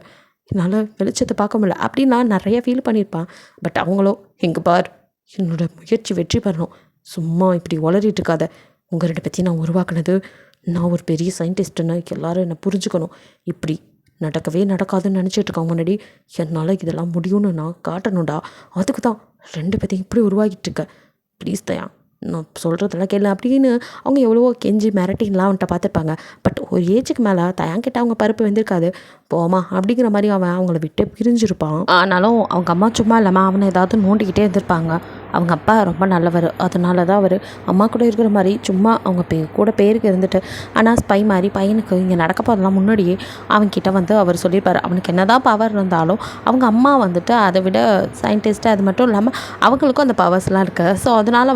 என்னால் வெளிச்சத்தை பார்க்க முடியல அப்படின்னு நான் நிறைய ஃபீல் பண்ணியிருப்பான். பட் அவங்களோ எங்கே பார் என்னோட முயற்சி வெற்றி பெறணும், சும்மா இப்படி உளறிட்டு இருக்காத, உங்கள் 2 பற்றி நான் உருவாக்குனது நான் ஒரு பெரிய சயின்டிஸ்ட்டுன்னு எல்லோரும் என்னை புரிஞ்சுக்கணும், இப்படி நடக்கவே நடக்காதுன்னு நினச்சிட்டு இருக்கவங்க முன்னாடி என்னால் இதெல்லாம் முடியும்னு நான் காட்டணும்டா, அதுக்கு தான் 2 பற்றி இப்படி உருவாகிட்டு இருக்கேன், ப்ளீஸ் தயா நான் சொல்கிறதெல்லாம் கேளு அப்படின்னு அவங்க எவ்வளவோ கெஞ்சி மிரட்டின்லாம் அவன்கிட்ட பார்த்துருப்பாங்க. பட் ஒரு ஏஜுக்கு மேலே தயாங்கிட்ட அவங்க பருப்பு வந்திருக்காது, போமா அப்படிங்கிற மாதிரி அவன் அவங்கள விட்டு பிரிஞ்சிருப்பான். ஆனாலும் அவங்க அம்மா சும்மா இல்லாமல் அவனை ஏதாவது நோண்டிக்கிட்டே இருந்திருப்பாங்க. அவங்க அப்பா ரொம்ப நல்லவர், அதனால தான் அவர் அம்மா கூட இருக்கிற மாதிரி சும்மா அவங்க கூட பேருக்கு இருந்துட்டு, ஆனால் ஸ்பை மாதிரி பையனுக்கு இங்கே நடக்க போதெல்லாம் முன்னாடியே அவன்கிட்ட அவர் சொல்லியிருப்பார். அவனுக்கு என்ன தான் பவர் இருந்தாலும் அவங்க அம்மா அதை விட சயின்டிஸ்ட்டு, அது மட்டும் இல்லாமல் அவங்களுக்கும் அந்த பவர்ஸ்லாம் இருக்குது. ஸோ அதனால்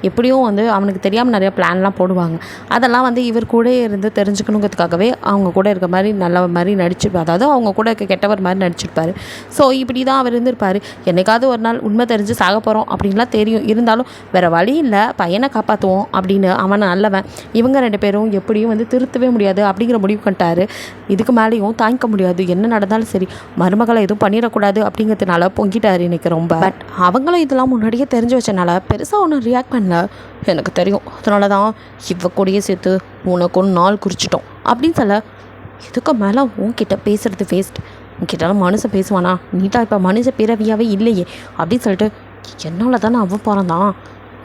எப்படியும் அவனுக்கு தெரியாமல் நிறையா பிளான்லாம் போடுவாங்க. அதெல்லாம் இவர் கூட இருந்து தெரிஞ்சுக்கணுங்கிறதுக்காகவே அவங்க கூட இருக்க மாதிரி நல்ல மாதிரி நடிச்சிருப்பார், அதாவது அவங்க கூட இருக்க கெட்டவர் மாதிரி நடிச்சிருப்பார். ஸோ இப்படி தான் அவர் இருந்திருப்பார். என்னைக்காவது ஒரு நாள் உண்மை தெரிஞ்சு சாக போகிறோம் அப்படின்லாம் தெரியும், இருந்தாலும் வேறு வழி இல்லை பையனை காப்பாற்றுவோம் அப்படின்னு அவனை நல்லவன். இவங்க 2 பேரும் எப்படியும் திருத்தவே முடியாது அப்படிங்கிற முடிவு பண்ணிட்டாரு. இதுக்கு மேலேயும் தாங்கிக்க முடியாது, என்ன நடந்தாலும் சரி மருமகளை எதுவும் பண்ணிடக்கூடாது அப்படிங்கிறதுனால பொங்கிட்டார் இன்றைக்கி ரொம்ப. பட் அவங்களும் இதெல்லாம் முன்னாடியே தெரிஞ்சு வச்சனால பெருசாக ஒன்றும் ரியாக்ட் பண்ணல. எனக்கு தெரியும், அதனால தான் இவ கூடயே சேர்த்து உனக்கு ஒன்று நாள் குறிச்சிட்டோம் அப்படின்னு சொல்ல, இதுக்கு மேலே உன்கிட்ட பேசுகிறது வேஸ்ட், உன்கிட்டலாம் மனுஷன் பேசுவானா, நீட்டா இப்போ மனுஷ பிறவியாகவே இல்லையே அப்படின்னு சொல்லிட்டு என்னால் தானே அவன் பிறந்தான்,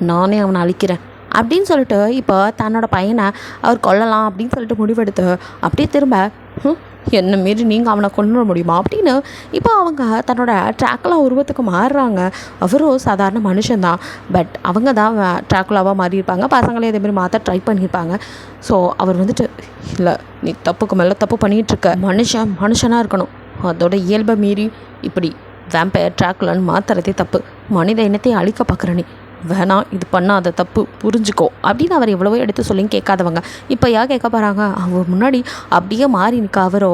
நானே அவனை அழிக்கிறேன் அப்படின்னு சொல்லிட்டு இப்போ தன்னோட பையனை அவர் கொல்லலாம் அப்படின்னு சொல்லிட்டு முடிவெடுத்து அப்படியே திரும்ப என்ன மாரி நீங்கள் அவனை கொண்டு வர முடியுமா அப்படின்னு இப்போ அவங்க தன்னோட ட்ராக்குலா உருவத்துக்கு மாறுறாங்க. அவரும் சாதாரண மனுஷன்தான், பட் அவங்க தான் ட்ராக்குலாவாக மாறியிருப்பாங்க, பசங்களே இதேமாரி மாற்ற ட்ரை பண்ணியிருப்பாங்க. ஸோ அவர் இல்லை நீ தப்புக்கு மேலே தப்பு பண்ணிகிட்ருக்க, மனுஷனாக இருக்கணும், அதோட இயல்பை மீறி இப்படி வேம்பயர் ட்ராக்குலான்னு மாற்றுறதே தப்பு, மனித இனத்தை அழிக்க பார்க்குற நீ வேணாம், இது பண்ணாத தப்பு புரிஞ்சுக்கோ அப்படின்னு அவர் எவ்வளவோ எடுத்து சொல்லியும் கேட்காதவங்க இப்போ யார் கேட்க போகிறாங்க. அவர் முன்னாடி அப்படியே மாறி நிற்க அவரோ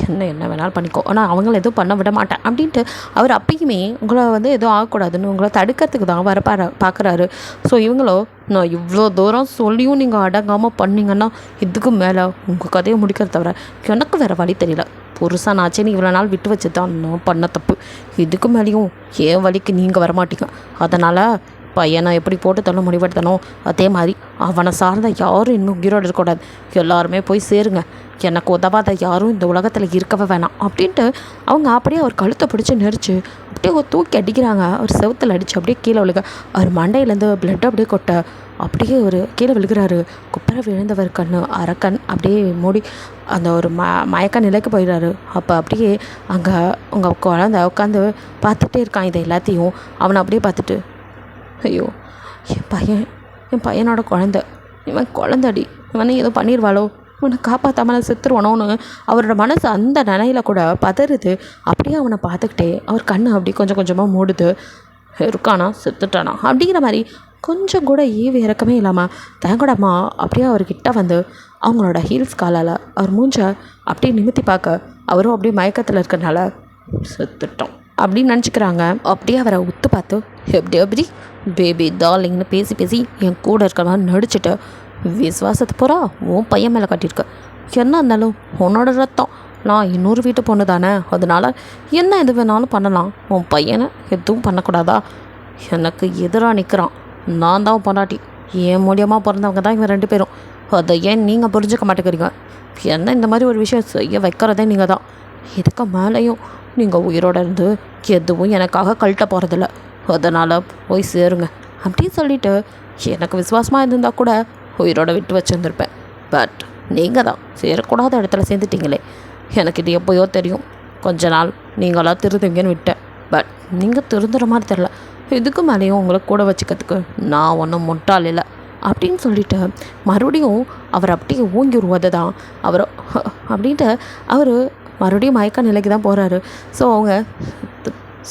என்ன வேணாலும் பண்ணிக்கோ, ஆனால் அவங்கள எதுவும் பண்ண விட மாட்டேன் அப்படின்ட்டு அவர் அப்பயுமே உங்களை எதுவும் ஆகக்கூடாதுன்னு உங்களை தடுக்கிறதுக்கு தான் வர பார்க்குறாரு. ஸோ இவங்களோ நான் இவ்வளோ தூரம் சொல்லியும் நீங்கள் அடங்காமல் பண்ணிங்கன்னா இதுக்கு மேலே உங்கள் கதையை முடிக்கிறத தவிர எனக்கு வேறு வழி தெரியல, புருஷனாச்சேன்னு இவ்வளோ நாள் விட்டு வச்சு தான் நான் பண்ண தப்பு. இதுக்கு மேலேயும் என் வழிக்கு நீங்கள் வரமாட்டீங்க. அதனால் பையனை எப்படி போட்டு தள்ள முடிவெடுத்தனோ அதே மாதிரி அவனை சார்ந்த யாரும் இன்னும் உயிரோடு இருக்கக்கூடாது. எல்லாருமே போய் சேருங்க. எனக்கு உதவாத யாரும் இந்த உலகத்தில் இருக்கவே வேணாம் அப்படின்ட்டு அவங்க அப்படியே அவர் கழுத்தை பிடிச்சி நெரிச்சு அப்படியே ஒரு தூக்கி அடிக்கிறாங்க. அவர் செவுத்தில் அடித்து அப்படியே கீழே விழுக அவர் மண்டையிலேருந்து பிளட் அப்படியே கொட்ட அப்படியே ஒரு கீழே விழுகிறாரு. குப்பரை விழுந்தவர் அரக்கண் அப்படியே மூடி அந்த ஒரு மயக்க நிலைக்கு போயிடுறாரு. அப்போ அப்படியே அங்கே உங்கள் குழந்தை உட்காந்து பார்த்துட்டே இருக்கான். இதை எல்லாத்தையும் அவனை அப்படியே பார்த்துட்டு, ஐயோ என் பையனோட குழந்த, இவன் குழந்தடி, இவனை ஏதோ பண்ணிடுவாளோ, இவனை காப்பாற்றாமல் செத்துருவானோன்னு அவரோட மனசு அந்த நிலையில் கூட பதறுது. அப்படியே அவனை பார்த்துக்கிட்டே அவர் கண்ணு அப்படி கொஞ்சம் கொஞ்சமாக மூடுது. இருக்கானா செத்துட்டானா அப்படிங்கிற மாதிரி கொஞ்சம் கூட ஈவு இறக்கமே இல்லாமல் தயங்கோட அம்மா அப்படியே அவர்கிட்ட வந்து அவங்களோட ஹீல்ஸ் காலால் அவர் மூஞ்ச அப்படியே நிமித்தி பார்க்க அவரும் அப்படியே மயக்கத்தில் இருக்கிறனால செத்துட்டோம் அப்படின்னு நினச்சிக்கிறாங்க. அப்படியே அவரை உத்து பார்த்து எப்படி பேபி டார்லிங்னு பேசி பேசி என் கூட இருக்கிறவன் நடிச்சுட்டு விசுவாசத்தை பூரா உன் பையன் மேலே கட்டியிருக்க. என்ன இருந்தாலும் உன்னோட ரத்தம், நான் இன்னொரு வீட்டு பொண்ணு தானே, அதனால் என்ன எது வேணாலும் பண்ணலாம். உன் பையனை எதுவும் பண்ணக்கூடாதா? எனக்கு எதிராக நிற்கிறான். நான் தான் பொண்டாட்டி, என் மூலியமாக பிறந்தவங்க தான் இவங்க 2 பேரும். அதை ஏன் நீங்கள் புரிஞ்சுக்க மாட்டேங்கிறீங்க? என்ன இந்த மாதிரி ஒரு விஷயம் செய்ய வைக்கிறதே நீங்கள் தான். இதுக்கு மேலேயும் நீங்கள் உயிரோடு இருந்து எதுவும் எனக்காக கழட்ட போகிறதில்ல. அதனால் போய் சேருங்க அப்படின்னு சொல்லிவிட்டு எனக்கு விசுவாசமாக இருந்திருந்தால் கூட உயிரோடு விட்டு வச்சுருந்துருப்பேன். பட் நீங்கள் தான் சேரக்கூடாத இடத்துல சேர்ந்துட்டீங்களே. எனக்கு இது எப்போயோ தெரியும். கொஞ்ச நாள் நீங்களாம் திருந்துங்கன்னு விட்டேன். பட் நீங்கள் திருந்துற மாதிரி தெரில. இதுக்கு மேலேயும் உங்களை கூட வச்சுக்கிறதுக்கு நான் ஒன்றும் முட்டாள் இல்லை அப்படின்னு சொல்லிவிட்டு மறுபடியும் அவர் அப்படியே ஊங்கி உருவாது தான் அவர் அப்படின்ட்டு அவர் மறுபடியும் மயக்க நிலைக்கு தான் போகிறாரு. ஸோ அவங்க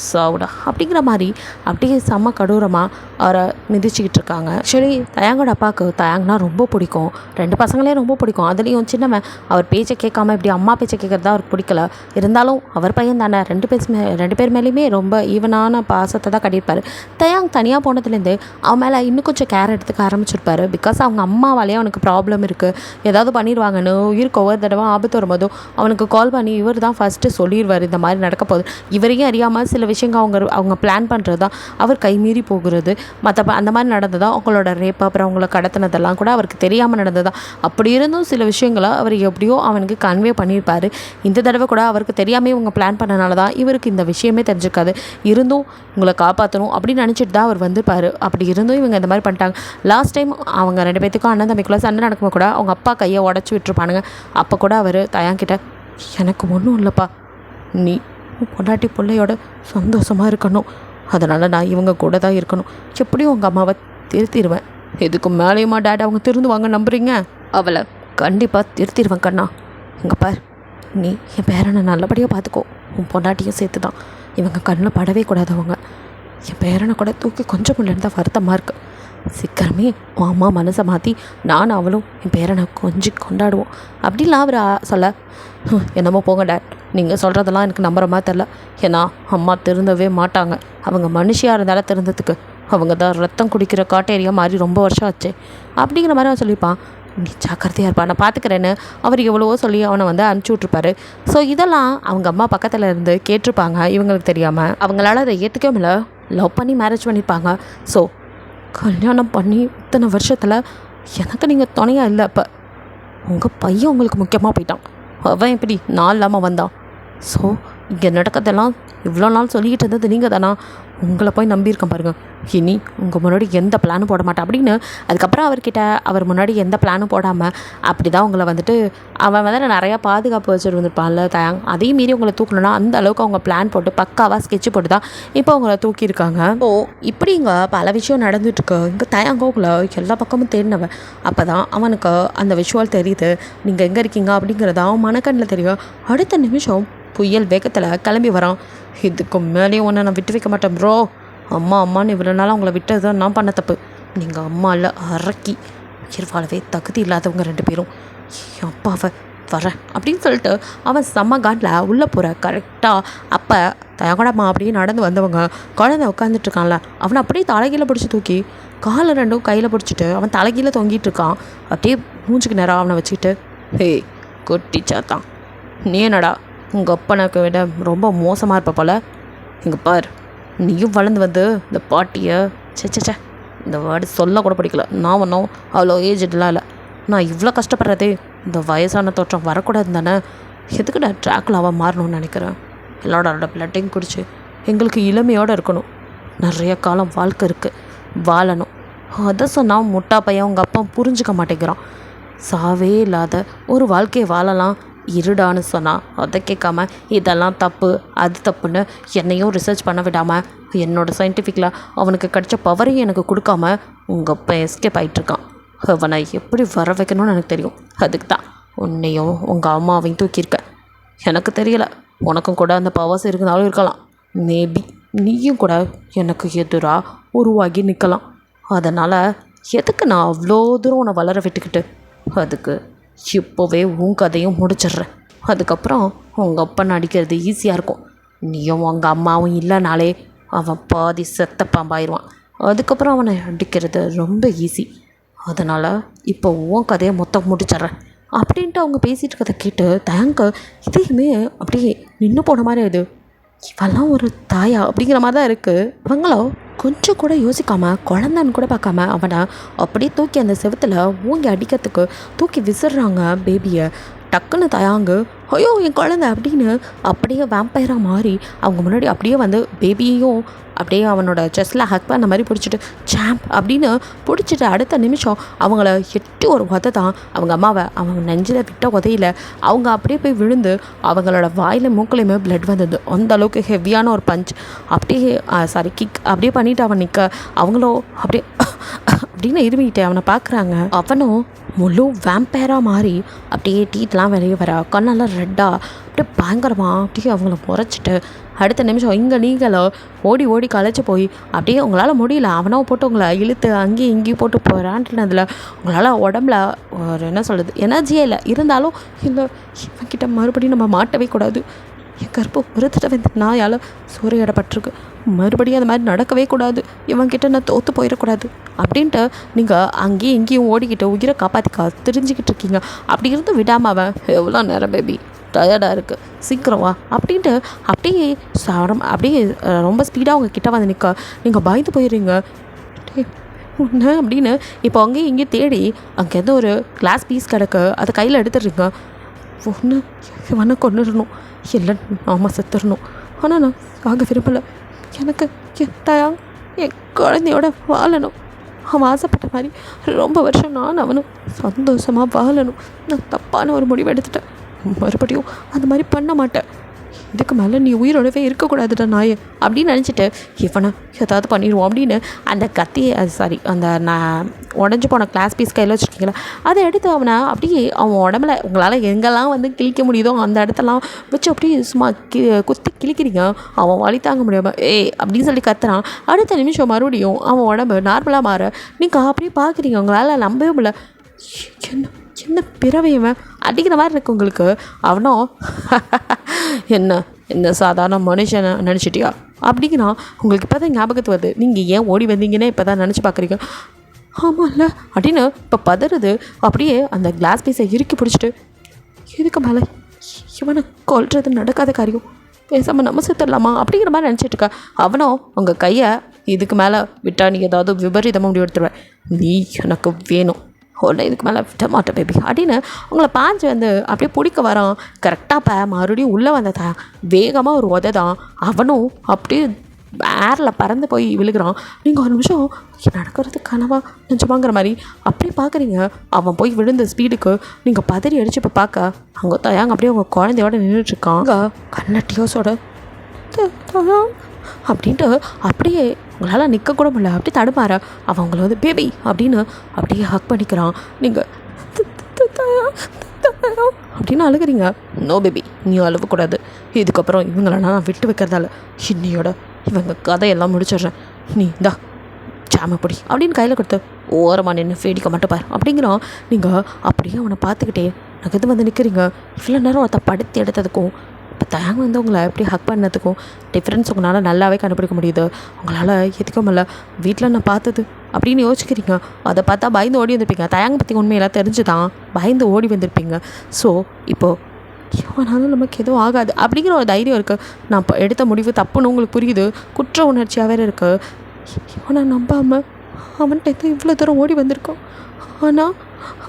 சாவுடா அப்படிங்கிற மாதிரி அப்படியே செம்ம கடூரமாக அவரை மிதிச்சுக்கிட்டு இருக்காங்க. ஆக்சுவலி தயாங்கோட அப்பாவுக்கு தயாங்னா ரொம்ப பிடிக்கும். 2 பசங்களே ரொம்ப பிடிக்கும். அதுலேயும் சின்னவன் அவர் பேச்சை கேட்காம இப்படி அம்மா பேச்சை கேட்குறதா அவருக்கு பிடிக்கல. இருந்தாலும் அவர் பையன் தானே, 2 பேர் மேலேயுமே ரொம்ப ஈவனான பாசத்தை தான் கட்டியிருப்பார். தயாங் தனியாக போனதுலேருந்து அவன் மேலே இன்னும் கொஞ்சம் கேர் எடுத்துக்க ஆரம்பிச்சிருப்பார். பிகாஸ் அவங்க அம்மாவாலேயே அவனுக்கு ப்ராப்ளம் இருக்குது, ஏதாவது பண்ணிடுவாங்கன்னு உயிருக்கு ஒவ்வொரு தடவை ஆபத்து வரும்போதும் அவனுக்கு கால் பண்ணி இவர் தான் ஃபஸ்ட்டு சொல்லிடுவார் இந்த மாதிரி நடக்க போகுது. இவரையும் அறியாமல் சில விஷயங்கள் அவங்க பிளான் பண்ணுறது தான் அவர் கைமீறி போகிறது. அந்த மாதிரி நடந்ததா அவங்களோட ரேப், அப்புறம் அவங்கள கடத்தினதெல்லாம் கூட அவருக்கு தெரியாமல் நடந்ததா. அப்படி இருந்தும் சில விஷயங்களை அவர் எப்படியோ அவனுக்கு கன்வே பண்ணியிருப்பார். இந்த தடவை கூட அவருக்கு தெரியாமல் இவங்க பிளான் பண்ணனால தான் இவருக்கு இந்த விஷயமே தெரிஞ்சுக்காது. இருந்தும் உங்களை காப்பாற்றணும் அப்படின்னு நினச்சிட்டு தான் அவர் வந்துருப்பார். அப்படி இருந்தும் இவங்க இந்த மாதிரி பண்ணிட்டாங்க. லாஸ்ட் டைம் அவங்க 2 பேத்துக்கும் அண்ணன் தம்பிக்குள்ள சண்டை நடக்கும்போது கூட அவங்க அப்பா கையை உடச்சி விட்டுருப்பானுங்க. அப்போ கூட அவர் தயாங்கிட்ட, எனக்கு ஒன்றும் இல்லைப்பா, நீ பொண்டாட்டி பிள்ளையோட சந்தோஷமாக இருக்கணும், அதனால் நான் இவங்க கூட தான் இருக்கணும், எப்படியும் உங்கள் அம்மாவை திருத்திடுவேன். இதுக்கு மேலேயுமா டேட் அவங்க திருந்துவாங்க நம்புறீங்க? அவளை கண்டிப்பாக திருத்திடுவேன் கண்ணா. இங்கே பார், நீ என் பேரனை நல்லபடியாக பார்த்துக்கோ, உன் பொண்டாட்டியும் சேர்த்து தான். இவங்க கண்ணில் படவே கூடாது. அவங்க என் பேரனை கூட தூக்கி கொஞ்சம் இல்லைன்னு தான் வருத்தமாக இருக்குது. சீக்கிரமே உன் அம்மா மனசை மாற்றி நானும் அவளும் என் பேரனை கொஞ்சம் கொண்டாடுவோம் அப்படின்லாம் அவர் சொல்ல, என்னமோ போங்க டேட், நீங்கள் சொல்கிறதெல்லாம் எனக்கு நம்புற மாதிரி தெரில. ஏன்னா அம்மா திருந்தவே மாட்டாங்க. அவங்க மனுஷியாக இருந்தாலும் திருந்ததுக்கு அவங்க தான் ரத்தம் குடிக்கிற காட்டேரியா மாதிரி ரொம்ப வருஷம் ஆச்சு அப்படிங்கிற மாதிரி அவன் சொல்லியிருப்பான். நீ ஜாக்கிரதையாக இருப்பா, நான் பார்த்துக்கிறேன்னு அவர் எவ்வளவோ சொல்லி அவனை வந்து அனுப்பிச்சி விட்ருப்பாரு. ஸோ இதெல்லாம் அவங்க அம்மா பக்கத்தில் இருந்து கேட்டிருப்பாங்க. இவங்களுக்கு தெரியாமல் அவங்களால அதை ஏற்றுக்கவே இல்லை. லவ் பண்ணி மேரேஜ் பண்ணியிருப்பாங்க. ஸோ கல்யாணம் பண்ணி இத்தனை வருஷத்தில் எனக்கு நீங்கள் துணையாக இல்லை. அப்போ உங்கள் பையன் உங்களுக்கு முக்கியமாக போயிட்டான். அவன் எப்படி நான் இல்லாமல் வந்தான். ஸோ இங்கே நடக்கிறதெல்லாம் இவ்வளோ நாள் சொல்லிக்கிட்டு இருந்தது நீங்கள் தானா? உங்களை போய் நம்பியிருக்கேன் பாருங்கள். இனி உங்கள் முன்னாடி எந்த பிளானும் போட மாட்டேன் அப்படின்னு அதுக்கப்புறம் அவர் முன்னாடி எந்த பிளானும் போடாமல் அப்படி தான் உங்களை வந்துட்டு அவன் வந்து நிறையா பாதுகாப்பு வச்சுருந்துருப்பான்ல தயாங், அதையும் மீறி உங்களை தூக்கணுன்னா அந்த அளவுக்கு அவங்க பிளான் போட்டு பக்காவாக ஸ்கெட்ச் போட்டு தான் இப்போ அவங்கள தூக்கியிருக்காங்க. ஸோ இப்படி இங்கே பல விஷயம் நடந்துட்டுருக்கு. இங்கே தயாங்கோக்குள்ள எல்லா பக்கமும் தேடினவன் அப்போ தான் அவனுக்கு அந்த விஷுவல் தெரியுது. நீங்கள் எங்கே இருக்கீங்க அப்படிங்கிறத அவன் மனக்கண்ணில் தெரியும். அடுத்த நிமிஷம் புயல் வேகத்தில் கிளம்பி வரான். இதுக்கு மேலேயும் ஒன்று நான் விட்டு வைக்க மாட்டேன் ப்ரோ. அம்மான்னு இவ்வளோ நாளாக அவங்கள விட்டது தான் நான் பண்ண தப்பு. நீங்கள் அம்மா இல்லை அரக்கி, உயிர்வாழவே தகுதி இல்லாதவங்க 2 பேரும். அப்பாவை வரேன் அப்படின்னு சொல்லிட்டு அவன் செம்ம காட்டில் உள்ளே போகிற கரெக்டாக அப்போ தயங்கடம்மா அப்படியே நடந்து வந்தவங்க குழந்தை உட்காந்துட்ருக்கான்ல அவனை அப்படியே தலைகீழ பிடிச்சி தூக்கி காலை 2ம் கையில் பிடிச்சிட்டு அவன் தலைகீழ தொங்கிட்டு இருக்கான். அப்படியே மூஞ்சுக்கு நேரம் அவனை வச்சுக்கிட்டு, ஹே குட்டி சாத்தான், நீ என்னடா உங்கள் அப்பனுக்கு விட ரொம்ப மோசமாக இருப்ப போல். இங்கே பார், நீயும் வளர்ந்து வந்து இந்த பாட்டியை சே இந்த வேர்டு சொல்ல கூட பிடிக்கல. நான் ஒன்றும் அவ்வளோ ஏஜ்டெலாம் இல்லை. நான் இவ்வளோ கஷ்டப்படுறதே இந்த வயசான தோற்றம் வரக்கூடாது தானே. எதுக்கு நான் ட்ராக்குலாவாக மாறணும்னு நினைக்கிறேன். எல்லாரோட பிளட்டையும் குடிச்சு எங்களுக்கு இளமையோடு இருக்கணும். நிறைய காலம் வாழ்க்கை இருக்குது, வாழணும். அதை சொன்னால் முட்டா பையன் உங்கள் அப்பா புரிஞ்சிக்க மாட்டேங்கிறான். சாவே இல்லாத ஒரு வாழ்க்கையை வாழலாம் இருடான்னு சொன்னால் அதை கேட்காம இதெல்லாம் தப்பு அது தப்புன்னு என்னையும் ரிசர்ச் பண்ண விடாமல் என்னோடய சயின்டிஃபிக்கில் அவனுக்கு கிடைச்ச பவரையும் எனக்கு கொடுக்காம உங்கள் அப்பா எஸ்கேப் ஆகிட்டுருக்கான். அவனை எப்படி வர வைக்கணும்னு எனக்கு தெரியும். அதுக்கு தான் உன்னையும் உங்கள் அம்மாவையும் தூக்கியிருக்கேன். எனக்கு தெரியலை, உனக்கும் கூட அந்த பவர்ஸ் இருந்தாலும் இருக்கலாம். மேபி நீயும் கூட எனக்கு எதிராக உருவாகி நிற்கலாம். அதனால் எதுக்கு நான் அவ்வளோ தூரம் உன்னை வளர விட்டுக்கிட்டு? அதுக்கு இப்போவே உன் கதையும் முடிச்சிடுறேன். அதுக்கப்புறம் உங்கள் அப்பனை அடிக்கிறது ஈஸியாக இருக்கும். நீயும் உங்கள் அம்மாவும் இல்லைனாலே அவன் பாதி செத்த பாம்பாயிடுவான். அதுக்கப்புறம் அவனை அடிக்கிறது ரொம்ப ஈஸி. அதனால் இப்போ உன் கதையை மொத்தம் முடிச்சிட்றேன் அப்படின்ட்டு அவங்க பேசிகிட்டு இருக்கதை கேட்டு தயங்க இதையுமே அப்படியே நின்று போன மாதிரி இது. இவெல்லாம் ஒரு தாயா அப்படிங்கிற மாதிரி தான் இருக்குது. அவங்களோ கொஞ்சம் கூட யோசிக்காமல் குழந்தைன்னு கூட பார்க்காம அவனை அப்படியே தூக்கி அந்த செவத்தில் ஊங்கி அடிக்கிறதுக்கு தூக்கி விசிறாங்க பேபியை. டக்குன்னு தயாங்கு ஐயோ என் குழந்தை அப்படின்னு அப்படியே வேம்பயராக மாறி அவங்க முன்னாடி அப்படியே வந்து பேபியையும் அப்படியே அவனோட செஸ்ட்டில் ஹக் பண்ண மாதிரி பிடிச்சிட்டு சாம்ப் அப்படின்னு பிடிச்சிட்டு அடுத்த நிமிஷம் அவங்கள எட்டி ஒரு உதை தான் அவங்க அம்மாவை அவங்க நெஞ்சில் விட்ட உதையில் அவங்க அப்படியே போய் விழுந்து அவங்களோட வாயில் மூக்கலையுமே பிளட் வந்தது. அந்த அளவுக்கு ஹெவியான ஒரு பஞ்ச் அப்படியே கிக் அப்படியே பண்ணிவிட்டு அவன் நிற்க அவங்களோ அப்படியே அப்படின்னு இருமிக்கிட்டே அவனை பார்க்குறாங்க. அவனும் முழு வேம்பயராக மாறி அப்படியே டீத்லாம் வெளியே வர கண்ணெல்லாம் ரெட்டாக அப்படியே பயங்கரமாக அப்படியே அவங்கள முறைச்சிட்டு அடுத்த நிமிஷம் இங்கே நீங்களோ ஓடி ஓடி களைச்சி போய் அப்படியே உங்களால் முடியல அவனோ போட்டு உங்களை இழுத்து அங்கேயும் இங்கேயும் போட்டு போகிறான்ட்டுனதில் உங்களால் உடம்புல ஒரு என்ன சொல்கிறது எனர்ஜியே இல்லை. இருந்தாலும் இல்லை இவன்கிட்ட மறுபடியும் நம்ம மாட்டவே கூடாது. என் கருப்பு ஒரு தடவை இந்த நாயால் சூறையிடப்பட்டிருக்கு. மறுபடியும் அது மாதிரி நடக்கவே கூடாது. இவன்கிட்ட நான் தோற்று போயிடக்கூடாது அப்படின்ட்டு நீங்கள் அங்கேயும் இங்கேயும் ஓடிக்கிட்டு உயிரை காப்பாற்றிக்கா தெரிஞ்சுக்கிட்டு இருக்கீங்க. அப்படி இருந்து விடாமல் அவன் எவ்வளோ நேரம் பேபி டயர்டாக இருக்குது சீக்கிரம் வா அப்படின்ட்டு அப்படியே அப்படியே ரொம்ப ஸ்பீடாக அவங்க கிட்ட வந்து நிற்க நீங்கள் பயந்து போயிடுறீங்க. ஒன்று அப்படின்னு இப்போ அங்கேயும் இங்கேயும் தேடி அங்கேருந்து ஒரு கிளாஸ் பீஸ் கிடக்கு அதை கையில் எடுத்துடுறீங்க. ஒன்று இவனை கொண்டுடணும் இல்லை நாம செத்துடணும். ஆனால் நான் ஆக விரும்பலை. எனக்கு என் குழந்தையோட வாழணும். அவன் ஆசைப்பட்ட மாதிரி ரொம்ப வருஷம் நான் அவனும் சந்தோஷமாக வாழணும். நான் தப்பான ஒரு முடிவு எடுத்துட்டேன். மறுபடியும் அந்த மாதிரி பண்ண மாட்டேன். இதுக்கு மேலே நீ உயிரோடவே இருக்கக்கூடாதுடா நாயை அப்படின்னு நினச்சிட்டு இவனை ஏதாவது பண்ணிடுவோம் அப்படின்னு அந்த கத்தியை அந்த நான் உடஞ்சி போன கிளாஸ் பீஸ் கையில் வச்சுருக்கீங்களா அதை எடுத்து அவனை அப்படியே அவன் உடம்புல உங்களால் எங்கெல்லாம் வந்து கிழிக்க முடியுதோ அந்த இடத்தெல்லாம் வச்சு அப்படியே சும்மா குத்தி கிழிக்கிறீங்க. அவன் வலி தாங்க முடியாமல் அப்படின்னு சொல்லி கத்துறான். அடுத்த நிமிஷம் மறுபடியும் அவன் உடம்பு நார்மலாக மாற நீங்கள் அப்படியே பார்க்குறீங்க. உங்களால் நம்பவே முடியல. என்ன பிறவையவன் அடிக்கிற மாதிரி இருக்கு உங்களுக்கு. அவனும் என்ன சாதாரண மனுஷனை நினச்சிட்டியா அப்படிங்கிறான். உங்களுக்கு இப்போ தான் ஞாபகத்து வருது நீங்கள் ஏன் ஓடி வந்தீங்கன்னே இப்போ தான் நினச்சி பார்க்குறீங்க. ஆமாம்ல அப்படின்னு இப்போ பதறுது. அப்படியே அந்த கிளாஸ் பீஸை இறுக்கி பிடிச்சிட்டு இதுக்கு மேலே இவனை கொல்றது நடக்காத காரியம், பேசாமல் நம்ம செத்துடலாமா அப்படிங்கிற மாதிரி நினச்சிட்டு இருக்கா. அவனும் உங்கள் கையை இதுக்கு மேலே விட்டா நீ ஏதாவது விபரீதமாக முடிவு எடுத்துருவேன். நீ எனக்கு வேணும் உடனே இதுக்கு மேலே விட மாட்டேன் பேபி அப்படின்னு உங்களை பாஞ்சு வந்து அப்படியே பிடிக்க வரான். கரெக்டாக மறுபடியும் உள்ளே வந்த வேகமாக ஒரு உதை தான். அவனும் அப்படியே ஏரில் பறந்து போய் விழுகிறான். நீங்கள் ஒரு நிமிஷம் நடக்கிறது கனவா நினச்சமாங்கிற மாதிரி அப்படியே பார்க்குறீங்க. அவன் போய் விழுந்த ஸ்பீடுக்கு நீங்கள் பதறி அடித்து இப்போ பார்க்க அவங்க தயாங்க அப்படியே அவங்க குழந்தையோட நின்றுட்டுருக்கான். அங்கே கண்ணட்டியோஸோட அப்படின்ட்டு அப்படியே உங்களால் நிற்கக்கூட முடியல. அப்படி தடுமாற அவன் அவங்கள வந்து பேபி அப்படின்னு அப்படியே ஹக் பண்ணிக்கிறான். நீங்கள் அப்படின்னு அழுகிறீங்க. நோ பேபி நீ அழுவக்கூடாது. இதுக்கப்புறம் இவங்கள நான் விட்டு வைக்கிறதால இன்னையோட இவங்க கதையெல்லாம் முடிச்சிடுறேன். நீ இந்தா சாமப்படி அப்படின்னு கையில் கொடுத்து ஓரமாக நின்று வேடிக்கை மட்டும் பாரு அப்படிங்கிறான். நீங்கள் அப்படியே அவனை பார்த்துக்கிட்டே நகர்ந்து வந்து நிற்கிறீங்க. இவ்வளோ நேரம் ஒருத்த படுத்தி எடுத்ததுக்கும் இப்போ தயாங்க வந்து உங்களை எப்படி ஹக் பண்ணதுக்கும் டிஃப்ரென்ஸ் உங்களால் நல்லாவே கண்டுபிடிக்க முடியுது. உங்களால் எதுக்கும் இல்லை வீட்டில் நான் பார்த்தது அப்படின்னு யோசிக்கிறீங்க. அதை பார்த்தா பயந்து ஓடி வந்திருப்பீங்க. தயாங்க பற்றி உண்மையெல்லாம் தெரிஞ்சு தான் பயந்து ஓடி வந்திருப்பீங்க. ஸோ இப்போது ஆனாலும் நமக்கு எதுவும் ஆகாது அப்படிங்கிற ஒரு தைரியம் இருக்குது. நான் இப்போ எடுத்த முடிவு தப்புன்னு உங்களுக்கு புரியுது, குற்ற உணர்ச்சியாக வேறு இருக்குது. இவனை நம்பாமல் அவன்கிட்ட இவ்வளோ தூரம் ஓடி வந்திருக்கோம். ஆனால்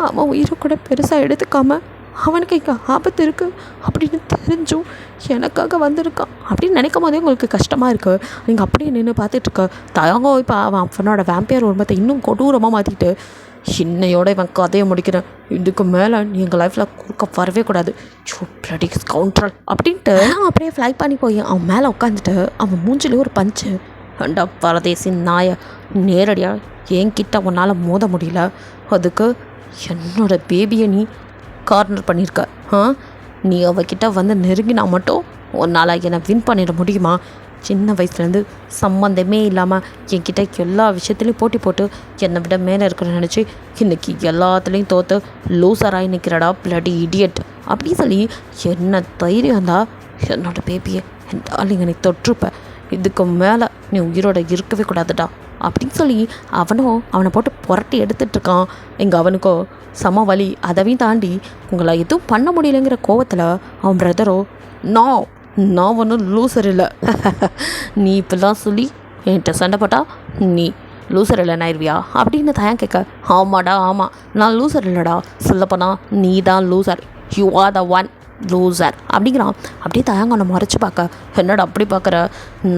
அவன் உயிரை கூட பெருசாக எடுத்துக்காம அவனுக்கு இங்கே ஆபத்து இருக்குது அப்படின்னு தெரிஞ்சும் எனக்காக வந்திருக்கான் அப்படின்னு நினைக்கும் போதே உங்களுக்கு கஷ்டமாக இருக்குது. நீங்கள் அப்படியே நின்று பார்த்துட்ருக்க தயங்கோ. இப்போ அவன் அவனோட வேம்பையர் உருவத்தை இன்னும் கொடூரமாக மாற்றிட்டு, இன்னையோட இவன் கதையை முடிக்கிறேன், இதுக்கு மேலே நீ எங்கள் லைஃப்பில் குறுக்க வரவே கூடாது, பிளடி கவுண்ட்ரல் அப்படின்ட்டு அப்படியே ஃப்ளை பண்ணி போய் அவன் மேலே உட்காந்துட்டு அவன் மூஞ்சிலே ஒரு பஞ்சு. அண்டா பரதேசி நாயை, நேரடியாக என்கிட்ட உன்னால் மோத முடியல, அதுக்கு என்னோட பேபியை நீ கார்னர் பண்ணியிருக்க. நீ அவகிட்ட வந்து நெருங்கினா மட்டும் உன்னால் என்னை வின் பண்ணிட முடியுமா? சின்ன வயசுலேருந்து சம்மந்தமே இல்லாமல் என்கிட்ட எல்லா விஷயத்துலையும் போட்டி போட்டு என்னை விட மேலே இருக்கிறன்னு நினச்சி இன்றைக்கி எல்லாத்துலேயும் தோற்று லூசராகி நிற்கிறடா பிளடி இடியட் அப்படி சொல்லி என்ன தைரியம் இருந்தால் என்னோடய பேபியை என் டார்லிங் எனக்கு தொற்றுப்பேன், இதுக்கு மேலே நீ உயிரோட இருக்கவே கூடாதுடா அப்படின்னு சொல்லி அவனை போட்டு புரட்டி எடுத்துகிட்ருக்கான். எங்கள் அவனுக்கோ சம வலி. அதையும் தாண்டி உங்களை எதுவும் பண்ண முடியலைங்கிற கோவத்தில் அவன் பிரதரோ, நான் ஒன்றும் லூசர் இல்லை, நீ இப்படிலாம் சொல்லி என்கிட்ட சண்டை போட்டா நீ லூசர் இல்லைன்னு ஆயிடுவியா அப்படின்னு தயான் கேட்க, ஆமாடா ஆமாம், நான் லூசர் இல்லைடா, சொல்லப்போனால் நீ தான் loser, you are the one loser அப்படிங்கிறான். அப்படியே தயாங்க அவனை மறைச்சி பார்க்க, என்னடா அப்படி பார்க்குற,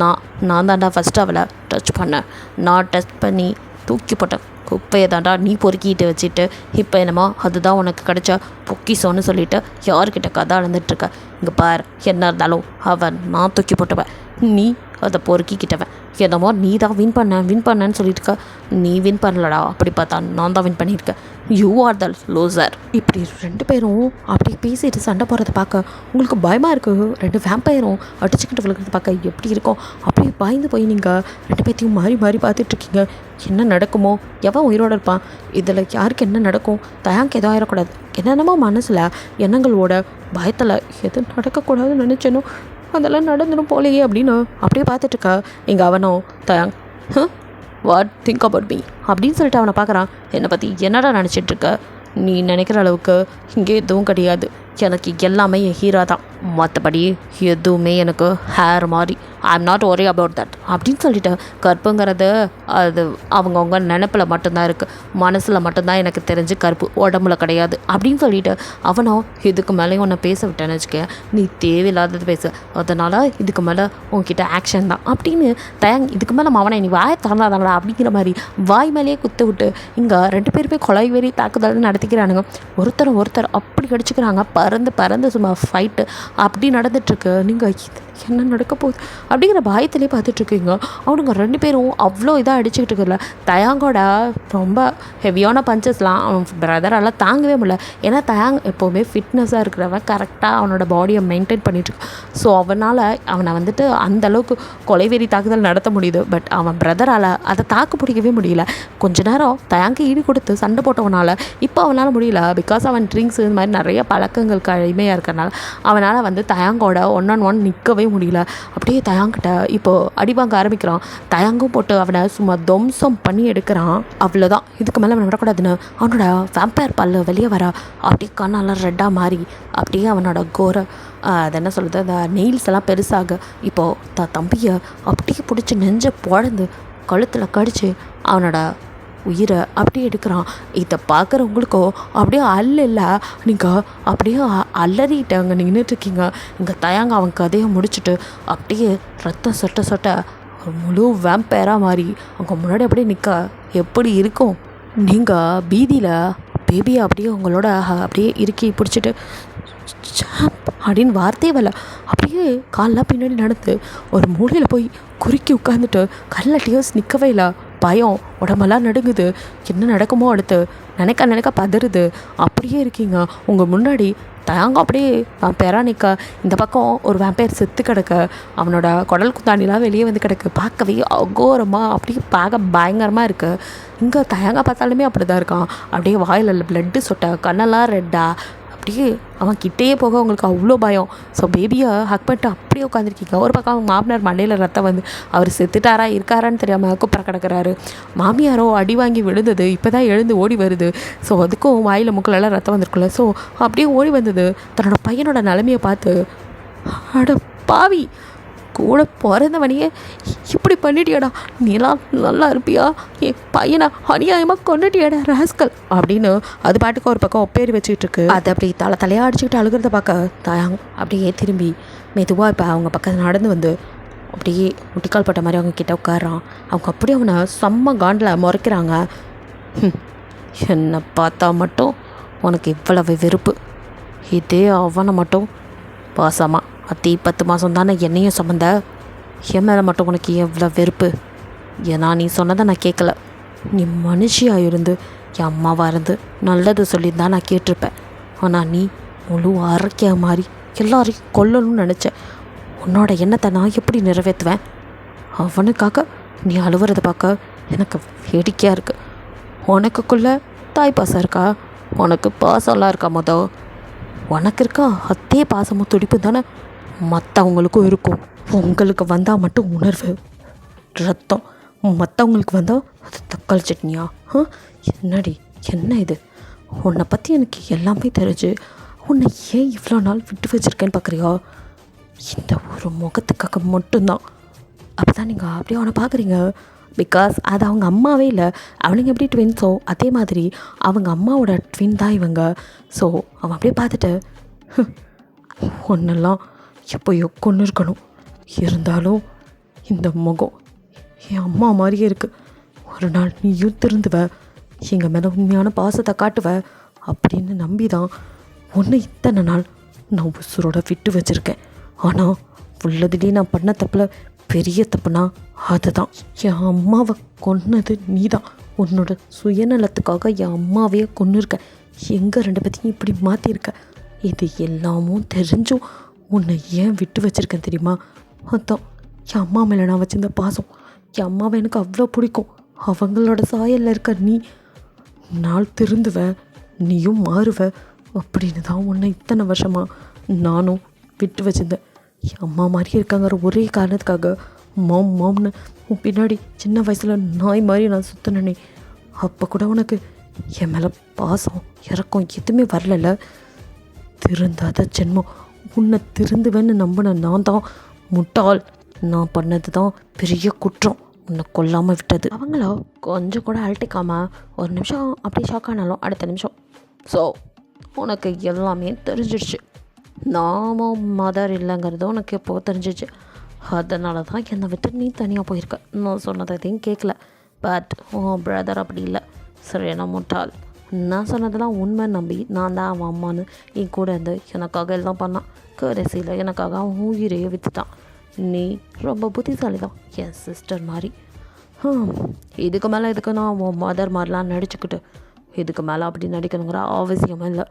நான் தாண்டா ஃபஸ்ட்டு அவளை டச் பண்ணேன், நான் டச் பண்ணி தூக்கி போட்டேன் குப்பையை தாண்டா நீ பொறுக்கிட்டு வச்சுட்டு இப்போ என்னமோ அதுதான் உனக்கு கிடைச்ச பொக்கிசோன்னு சொல்லிவிட்டு யார்கிட்ட கதை அளந்துட்டுருக்க. இங்கே பார், என்ன இருந்தாலும் அவன் நான் தூக்கி போட்டுவேன், நீ அதை பொறுக்கிக்கிட்டவன், என்னமோ நீ தான் வின் பண்ணேன்னு சொல்லிட்டு இருக்க, நீ வின் பண்ணலடா, அப்படி பார்த்தா நான் தான் வின் பண்ணியிருக்கேன், யூ ஆர் த லூசர். இப்படி ரெண்டு பேரும் அப்படியே பேசிட்டு சண்டை போடுறத பார்க்க உங்களுக்கு பயமாக இருக்குது. ரெண்டு வேம்பயரும் அடிச்சுக்கிட்டு விழுக்கிறத பார்க்க எப்படி இருக்கும். அப்படியே பயந்து போய் நீங்கள் ரெண்டு பேர்த்தையும் மாறி மாறி பார்த்துட்ருக்கீங்க. என்ன நடக்குமோ, எவன் உயிரோடு இருப்பான், இதில் யாருக்கு என்ன நடக்கும், தயாங்க எதுவும் ஆயிடக்கூடாது, என்னென்னமோ மனசில் எண்ணங்களோட பயத்தில் எது நடக்கக்கூடாதுன்னு நினச்சேனோ அதெல்லாம் நடந்துடும் போலையே அப்படின்னு அப்படியே பார்த்துட்ருக்கா. இங்கே அவனோ தயாங் வாட் திங்க் அபவுட் மீ அப்படின்னு சொல்லிட்டு அவனை பார்க்குறான். என்னை பற்றி என்னடா நினச்சிட்ருக்க, நீ நினைக்கிற அளவுக்கு இங்கே எதுவும் கிடையாது, எனக்கு எல்லாமே என் ஹீரோ தான், மற்றபடி எதுவுமே எனக்கு ஹேர் மாதிரி, I am not worry about that அப்படின்னு சொல்லிட்டு, கற்புங்கிறது அது அவங்கவுங்க நினைப்பில் மட்டும்தான் இருக்குது, மனசில் மட்டும்தான் எனக்கு தெரிஞ்சு கற்பு, உடம்புல கிடையாது அப்படின்னு சொல்லிட்டு அவனோ இதுக்கு மேலேயும் உன்னை பேச விட்டேன்னு வச்சுக்க, நீ தேவையில்லாதது பேசு, அதனால் இதுக்கு மேலே உன்கிட்ட ஆக்ஷன் தான் அப்படின்னு தயாங் இதுக்கு மேலே அவனை நீ வாயை திறந்தாதாங்களா அப்படிங்கிற மாதிரி வாய் மேலேயே குத்து விட்டு இங்கே ரெண்டு பேருமே கொலை வெறி தாக்குதல் நடத்திக்கிறானுங்க. ஒருத்தர் அப்படி கடிச்சிக்கிறாங்க, பறந்து சும்மா ஃபைட்டு அப்படி நடந்துட்டுருக்கு. நீங்கள் என்ன நடக்க போகுது அப்படிங்கிற பயத்திலே பார்த்துட்ருக்கீங்க. அவனுங்க ரெண்டு பேரும் அவ்வளோ இதாக அடிச்சுக்கிட்டு இருக்குல்ல. தயாங்கோட ரொம்ப ஹெவியான பஞ்சஸ்லாம் அவன் பிரதரால் தாங்கவே முடியல. ஏன்னா தயாங் எப்போவுமே ஃபிட்னஸாக இருக்கிறவன், கரெக்டாக அவனோட பாடியை மெயின்டைன் பண்ணிட்டுருக்கு. ஸோ அவனை வந்துட்டு அந்தளவுக்கு கொலைவெறி தாக்குதல் நடத்த முடியுது. பட் அவன் பிரதரால் அதை தாக்கு பிடிக்கவே முடியல. கொஞ்ச நேரம் தயாங்க ஈடு கொடுத்து சண்டை போட்டவனால் இப்போ அவனால் முடியல. பிகாஸ் அவன் ட்ரிங்க்ஸ் இந்த மாதிரி நிறைய பழக்கங்களுக்கு அடிமையாக இருக்கிறனால அவனால் வந்து தயாங்கோட ஒன் நிற்கவே முடியல. அப்படியே தயாங்கிட்ட இப்போது அடிவாங்க ஆரம்பிக்கிறான். தயாங்கும் போட்டு அவனை சும்மா துவம்சம் பண்ணி எடுக்கிறான். அவ்வளோதான், இதுக்கு மேலே அவனை விடக்கூடாதுன்னு அவனோட வேம்பயர் பல்லு வெளியே வர அப்படியே கண்ணெல்லாம் ரெட்டாக மாறி அப்படியே அவனோட கோரை அது என்ன சொல்கிறது, அந்த நெயில்ஸ் எல்லாம் பெருசாக இப்போது தம்பியை அப்படியே பிடிச்சி நெஞ்சை பொழந்து கழுத்தில் கடித்து அவனோட உயிரை அப்படியே எடுக்கிறான். இதை பார்க்குறவங்களுக்கோ அப்படியே இல்லை, நீங்கள் அப்படியே அலறிட்டு அங்கே நின்றுட்டுருக்கீங்க. இங்கே தயாங்க அவன் கதையை முடிச்சுட்டு அப்படியே ரத்தம் சொட்ட ஒரு முழு வேம்பயராக மாறி அவங்க முன்னாடி அப்படியே நிற்க எப்படி இருக்கும். நீங்கள் பீதியில் பேபியை அப்படியே உங்களோட அப்படியே இறுக்கி பிடிச்சிட்டு அப்படின்னு வார்த்தையே வரல, அப்படியே காலெலாம் பின்னாடி நடந்து ஒரு மூலையில் போய் குறுக்கி உட்காந்துட்டு கண்ணில் டியர்ஸ் நிற்கவே இல்லை. பயம், உடம்பெல்லாம் நடுங்குது, என்ன நடக்குமோ அடுத்து நினைக்க பதறுது. அப்படியே இருக்கீங்க. உங்கள் முன்னாடி தயாங்க அப்படியே வேம்பயரா நிற்க, இந்த பக்கம் ஒரு வேம்பயர் செத்து கிடக்க, அவனோட குடல் குத்தாண்டிலாம் வெளியே வந்து கிடக்கு. பார்க்கவே அகோரமாக அப்படியே பார்க்க பயங்கரமாக இருக்குது. இங்கே தயாங்க பார்த்தாலுமே அப்படி தான் இருக்கான். அப்படியே வாயில் பிளட்டு சொட்ட, கண்ணெல்லாம் ரெட்டா, அப்படியே அவன் கிட்டேயே போக அவங்களுக்கு அவ்வளோ பயம். ஸோ பேபியை ஹக் பண்ணிட்டு அப்படியே உட்காந்துருக்கீங்க. ஒரு பக்கம் அவங்க மாமனார் மண்டையில் ரத்தம் வந்து அவர் செத்துட்டாரா இருக்காரான்னு தெரியாமல் குப்புற கிடக்கிறாரு. மாமியாரோ அடி வாங்கி விழுந்தது இப்போ தான் எழுந்து ஓடி வருது. ஸோ அதுக்கும் வாயில் முக்கிலெல்லாம் ரத்தம் வந்திருக்குல்ல. ஸோ அப்படியே ஓடி வந்தது தன்னோட பையனோட நிலைமையை பார்த்து, அட பாவி, கூட பிறந்தவனையே இப்படி பண்ணிட்டியாடா, நீலாம் நல்லா இருப்பியா, என் பையனை அநியாயமாக கொண்டுட்டியாடா ராஸ்கல் அப்படின்னு அது பாட்டுக்கு ஒரு பக்கம் ஒப்பேறி வச்சுக்கிட்டு இருக்கு. அது அப்படி தலையாக அடிச்சுக்கிட்டு அழுகிறத பார்க்க தாயாங்க அப்படியே திரும்பி மெதுவாக இப்போ அவங்க பக்கத்தில் நடந்து வந்து அப்படியே முட்டிக்கால் பட்ட மாதிரி அவங்க கிட்ட உட்காடுறான். அவங்க அப்படியே அவனை செம்ம காண்டில் முறைக்கிறாங்க. என்னை பார்த்தா மட்டும் உனக்கு இவ்வளவு வெறுப்பு, இதே அவனை மட்டும் பாசமாக அத்தி 10 மாதம் தானே என்னையும் சம்மந்த, என் மேலே மட்டும் உனக்கு எவ்வளோ வெறுப்பு. ஏன்னா நீ சொன்னதை நான் கேட்கல. நீ மனுஷியாக இருந்து என் அம்மாவாக இருந்து நல்லது சொல்லியிருந்தா நான் கேட்டிருப்பேன். ஆனால் நீ முழு அரக்கையாக மாறி எல்லாரையும் கொல்லணும்னு நினச்சேன். உன்னோட எண்ணத்தை நான் எப்படி நிறைவேற்றுவேன்? அவனுக்காக நீ அழுவுறத பார்க்க எனக்கு வேடிக்கையாக இருக்குது. உனக்குள்ளே தாய் பாசம் இருக்கா? உனக்கு பாசம்லாம் இருக்கா? உனக்கு இருக்கா அதே பாசமும் துடிப்பு தானே மற்றவங்களுக்கும் இருக்கும். உங்களுக்கு வந்தால் மட்டும் உணர்வு ரத்தம், மற்றவங்களுக்கு வந்தால் அது தக்காளி சட்னியா? என்னடி என்ன இது? உன்னை பற்றி எனக்கு எல்லாமே தெரிஞ்சு உன்னை ஏன் இவ்வளோ நாள் விட்டு வச்சுருக்கேன்னு பார்க்குறியா? இந்த ஒரு முகத்துக்காக மட்டும்தான். அப்போ தான் நீங்கள் அப்படியே அவனை பார்க்குறீங்க. பிகாஸ் அது அவங்க அம்மாவே இல்லை. அவனுங்க எப்படி ட்வின்ஸோ அதே மாதிரி அவங்க அம்மாவோட ட்வின் தான் இவங்க. ஸோ அவன் அப்படியே பார்த்துட்டு, ஒன்றெல்லாம் எப்போயோ கொண்டு இருக்கணும், இருந்தாலும் இந்த முகம் என் அம்மா மாதிரியே இருக்குது. ஒரு நாள் நீயும் திருந்துவ, எங்கள் மேலே உண்மையான பாசத்தை காட்டுவ அப்படின்னு நம்பி தான் ஒன்று இத்தனை நாள் நான் உசுரோட விட்டு வச்சுருக்கேன். ஆனால் உள்ளதுலேயே நான் பண்ண தப்பில் பெரிய தப்புனா அதுதான். என் அம்மாவை கொன்னது நீ தான். உன்னோட சுயநலத்துக்காக என் அம்மாவையே கொன்று இருக்க. எங்கள் 2 பேத்தையும் இப்படி மாற்றிருக்க. இது எல்லாமும் தெரிஞ்சும் உன்னை ஏன் விட்டு வச்சுருக்கேன் தெரியுமா? அதான் என் அம்மா மேலே நான் வச்சிருந்த பாசம். என் அம்மாவை எனக்கு அவ்வளோ பிடிக்கும். அவங்களோட சாயலில் இருக்க நீ நாள் திருந்துவ, நீயும் மாறுவ அப்படின்னு தான் உன்னை இத்தனை வருஷமாக நானும் விட்டு வச்சுருந்தேன். என் அம்மா மாதிரியே இருக்காங்கிற ஒரே காரணத்துக்காக மாம்னு உன் பின்னாடி சின்ன வயசில் நாய் மாதிரி நான் சுற்றினேனே, அப்போ கூட உனக்கு என் மேலே பாசம் இறக்கம் எதுவுமே வரல. திருந்தாத ஜென்மம். உன்னை திருந்துவேன்னு நம்பின நான் தான் முட்டாள். நான் பண்ணது தான் பெரிய குற்றம், உன்னை கொல்லாமல் விட்டது. அவங்கள கொஞ்சம் கூட அழட்டிக்காமல் ஒரு நிமிஷம் அப்படியே ஷாக் ஆனாலும் அடுத்த நிமிஷம், ஸோ உனக்கு எல்லாமே தெரிஞ்சிடுச்சு. நாமும் மதர் இல்லைங்கிறது உனக்கு எப்போ தெரிஞ்சிச்சு. அதனால தான் என்னை விட்டு நீ தனியாக போயிருக்க. நான் சொன்னதையும் கேட்கல. பட் பிரதர் அப்படி இல்லை, சரியான முட்டாள். நான் சொன்னதெல்லாம் உண்மை நம்பி நான் தான் அவன் அம்மானு என் கூட இருந்து எனக்காக எல்லாம் பண்ணான். கடைசியில் எனக்காக அவன் உயிரையே விற்றுட்டான். நீ ரொம்ப புத்திசாலி தான், என் சிஸ்டர் மாதிரி. இதுக்கு மேலே இதுக்கு நான் உன் மதர் மாதிரிலாம் நடிச்சுக்கிட்டு இதுக்கு மேலே அப்படி நடிக்கணுங்கிற அவசியமும் இல்லை.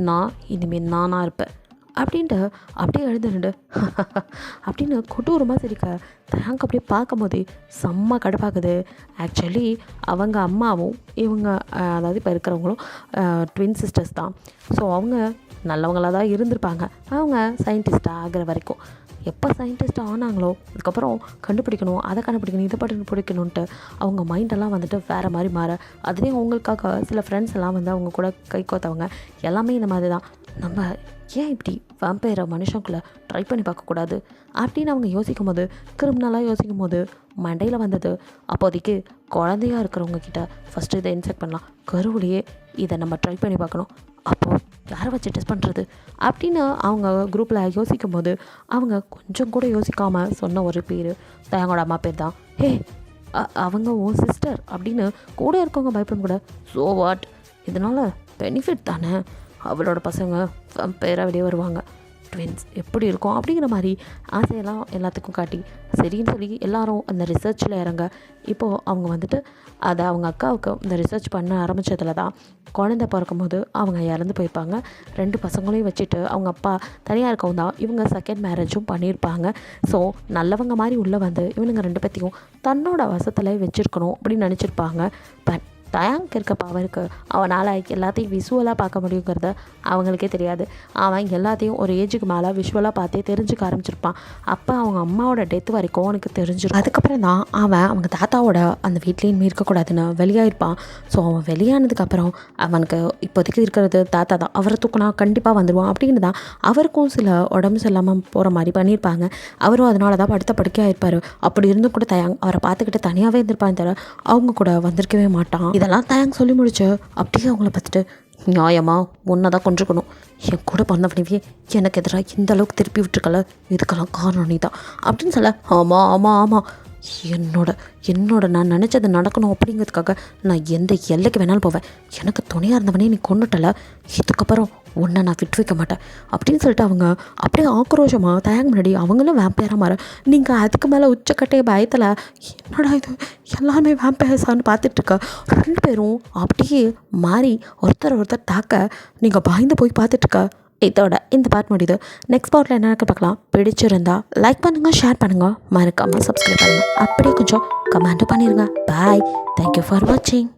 நான் இனிமேல் நானாக இருப்பேன் அப்படின்ட்டு அப்படியே எழுந்துண்டு அப்படின்னு கொடூரமாக சிரிக்க தயாங்க அப்படியே பார்க்கும் போதே செம்ம கடுப்பாக்குது. ஆக்சுவலி அவங்க அம்மாவும் இவங்க அதாவது இப்போ இருக்கிறவங்களும் ட்வின் சிஸ்டர்ஸ் தான். ஸோ அவங்க நல்லவங்களாக தான் இருந்திருப்பாங்க. அவங்க சயின்டிஸ்டாக ஆகிற வரைக்கும். எப்போ சயின்டிஸ்ட் ஆனாங்களோ அதுக்கப்புறம் கண்டுபிடிக்கணும், அதை கண்டுபிடிக்கணும், இதை கண்டுபிடிக்கணுன்ட்டு அவங்க மைண்டெல்லாம் வந்துட்டு வேறு மாதிரி மாற, அதுலேயும் அவங்களுக்காக சில ஃப்ரெண்ட்ஸ் எல்லாம் வந்து அவங்க கூட கை கோத்தவங்க எல்லாமே இந்த மாதிரி தான். நம்ம ஏன் இப்படி வேம்பயரை மனுஷனுக்குள்ளே ட்ரை பண்ணி பார்க்கக்கூடாது அப்படின்னு அவங்க யோசிக்கும் போது, கிரிமினலாக யோசிக்கும் போது மண்டையில் வந்தது, அப்போதைக்கு குழந்தையாக இருக்கிறவங்க கிட்ட ஃபஸ்ட்டு இதை இன்செக்ட் பண்ணலாம், கருவிலேயே இதை நம்ம ட்ரை பண்ணி பார்க்கணும், அப்போது யாரை வச்சு டெஸ்ட் பண்ணுறது அப்படின்னு அவங்க குரூப்பில் யோசிக்கும் போது அவங்க கொஞ்சம் கூட யோசிக்காமல் சொன்ன ஒரு பேர் தயங்கோட அம்மா பேர் தான். ஹே அவங்க ஓ சிஸ்டர் அப்படின்னு கூட இருக்கவங்க பயப்படும் கூட. ஸோ வாட், இதனால் பெனிஃபிட் தானே, அவளோட பசங்க பேரை வெளியே வருவாங்க, ட்வின்ஸ் எப்படி இருக்கும் அப்படிங்கிற மாதிரி ஆசையெல்லாம் எல்லாத்துக்கும் காட்டி சரின்னு சொல்லி எல்லாரும் அந்த ரிசர்ச்சில் இறங்க. இப்போது அவங்க வந்துட்டு அதை அவங்க அக்காவுக்கு இந்த ரிசர்ச் பண்ண ஆரம்பித்ததில் தான் குழந்தை பிறக்கும்போது அவங்க இறந்து போயிருப்பாங்க. 2 பசங்களையும் வச்சுட்டு அவங்க அப்பா தனியாக இருக்கவும் தான் இவங்க செகண்ட் மேரேஜும் பண்ணியிருப்பாங்க. ஸோ நல்லவங்க மாதிரி உள்ளே வந்து இவனுங்க 2 பேத்தையும் தன்னோட வசத்தில் வச்சுருக்கணும் அப்படின்னு நினச்சிருப்பாங்க. பட் தயாங்க்கு இருக்க பவருக்கு அவனால் எல்லாத்தையும் விஷுவலாக பார்க்க முடியுங்கிறத அவங்களுக்கே தெரியாது. அவன் எல்லாத்தையும் ஒரு ஏஜுக்கு மேலே விஷுவலாக பார்த்தே தெரிஞ்சுக்க ஆரம்பிச்சிருப்பான். அப்போ அவங்க அம்மாவோட டெத் வரைக்கும் அவனுக்கு தெரிஞ்சிடும். அதுக்கப்புறம் தான் அவன் அவங்க தாத்தாவோட அந்த வீட்லேயும் இருக்கக்கூடாதுன்னு வெளியாயிருப்பான். ஸோ அவன் வெளியானதுக்கப்புறம் அவனுக்கு இப்போதைக்கு இருக்கிறது தாத்தா தான், அவரை தூக்குனா கண்டிப்பாக வந்துடுவான் அப்படின்னு தான் அவருக்கும் சில உடம்பு சரியில்லாமல் போகிற மாதிரி பண்ணியிருப்பாங்க. அவரும் அதனால தான் படுத்த படுக்கையாக இருப்பார். அப்படி இருந்தும் கூட தயாங் அவரை பார்த்துக்கிட்டு தனியாகவே இருந்திருப்பான் தவிர அவங்க கூட வந்திருக்கவே மாட்டான். இதெல்லாம் தயாங் சொல்லி முடிச்சு அப்படியே அவங்கள பார்த்துட்டு, நியாயமா ஒன்றை தான் கொண்டிருக்கணும், என் கூட பிறந்தவனவே எனக்கு எதிராக இந்த அளவுக்கு திருப்பி விட்டுருக்கல, இதுக்கெல்லாம் காரணம் நீ தான் அப்படின்னு சொல்ல, ஆமாம் ஆமாம் ஆமாம், என்னோட நான் நினச்சது நடக்கணும் அப்படிங்கிறதுக்காக நான் எந்த எல்லைக்கு வேணாலும் போவேன், எனக்கு துணையாக இருந்தவனே நீ கொண்டுட்டல, இதுக்கப்புறம் ஒன்றை நான் விட்டு வைக்க மாட்டேன் அப்படின்னு சொல்லிட்டு அவங்க அப்படியே ஆக்ரோஷமாக தயாங்க முன்னாடி அவங்களும் வேம்பையராக மாற, நீங்கள் அதுக்கு மேலே உச்சக்கட்டைய பயத்தில் என்னடா இது எல்லாருமே வேம்பையர்ஸான்னு பார்த்துட்ருக்க, 2 பேரும் அப்படியே மாறி ஒருத்தர் தாக்க நீங்கள் பயந்து போய் பார்த்துட்ருக்க. இதோட இந்த பார்ட் முடியுது. நெக்ஸ்ட் பார்ட்டில் என்ன நடக்க பார்க்கலாம். பிடிச்சிருந்தா லைக் பண்ணுங்கள், ஷேர் பண்ணுங்கள், மறக்காமல் சப்ஸ்கிரைப் பண்ணுங்கள், அப்படியே கொஞ்சம் கமெண்ட்டும் பண்ணிடுங்க. பாய், தேங்க்யூ ஃபார் வாட்சிங்.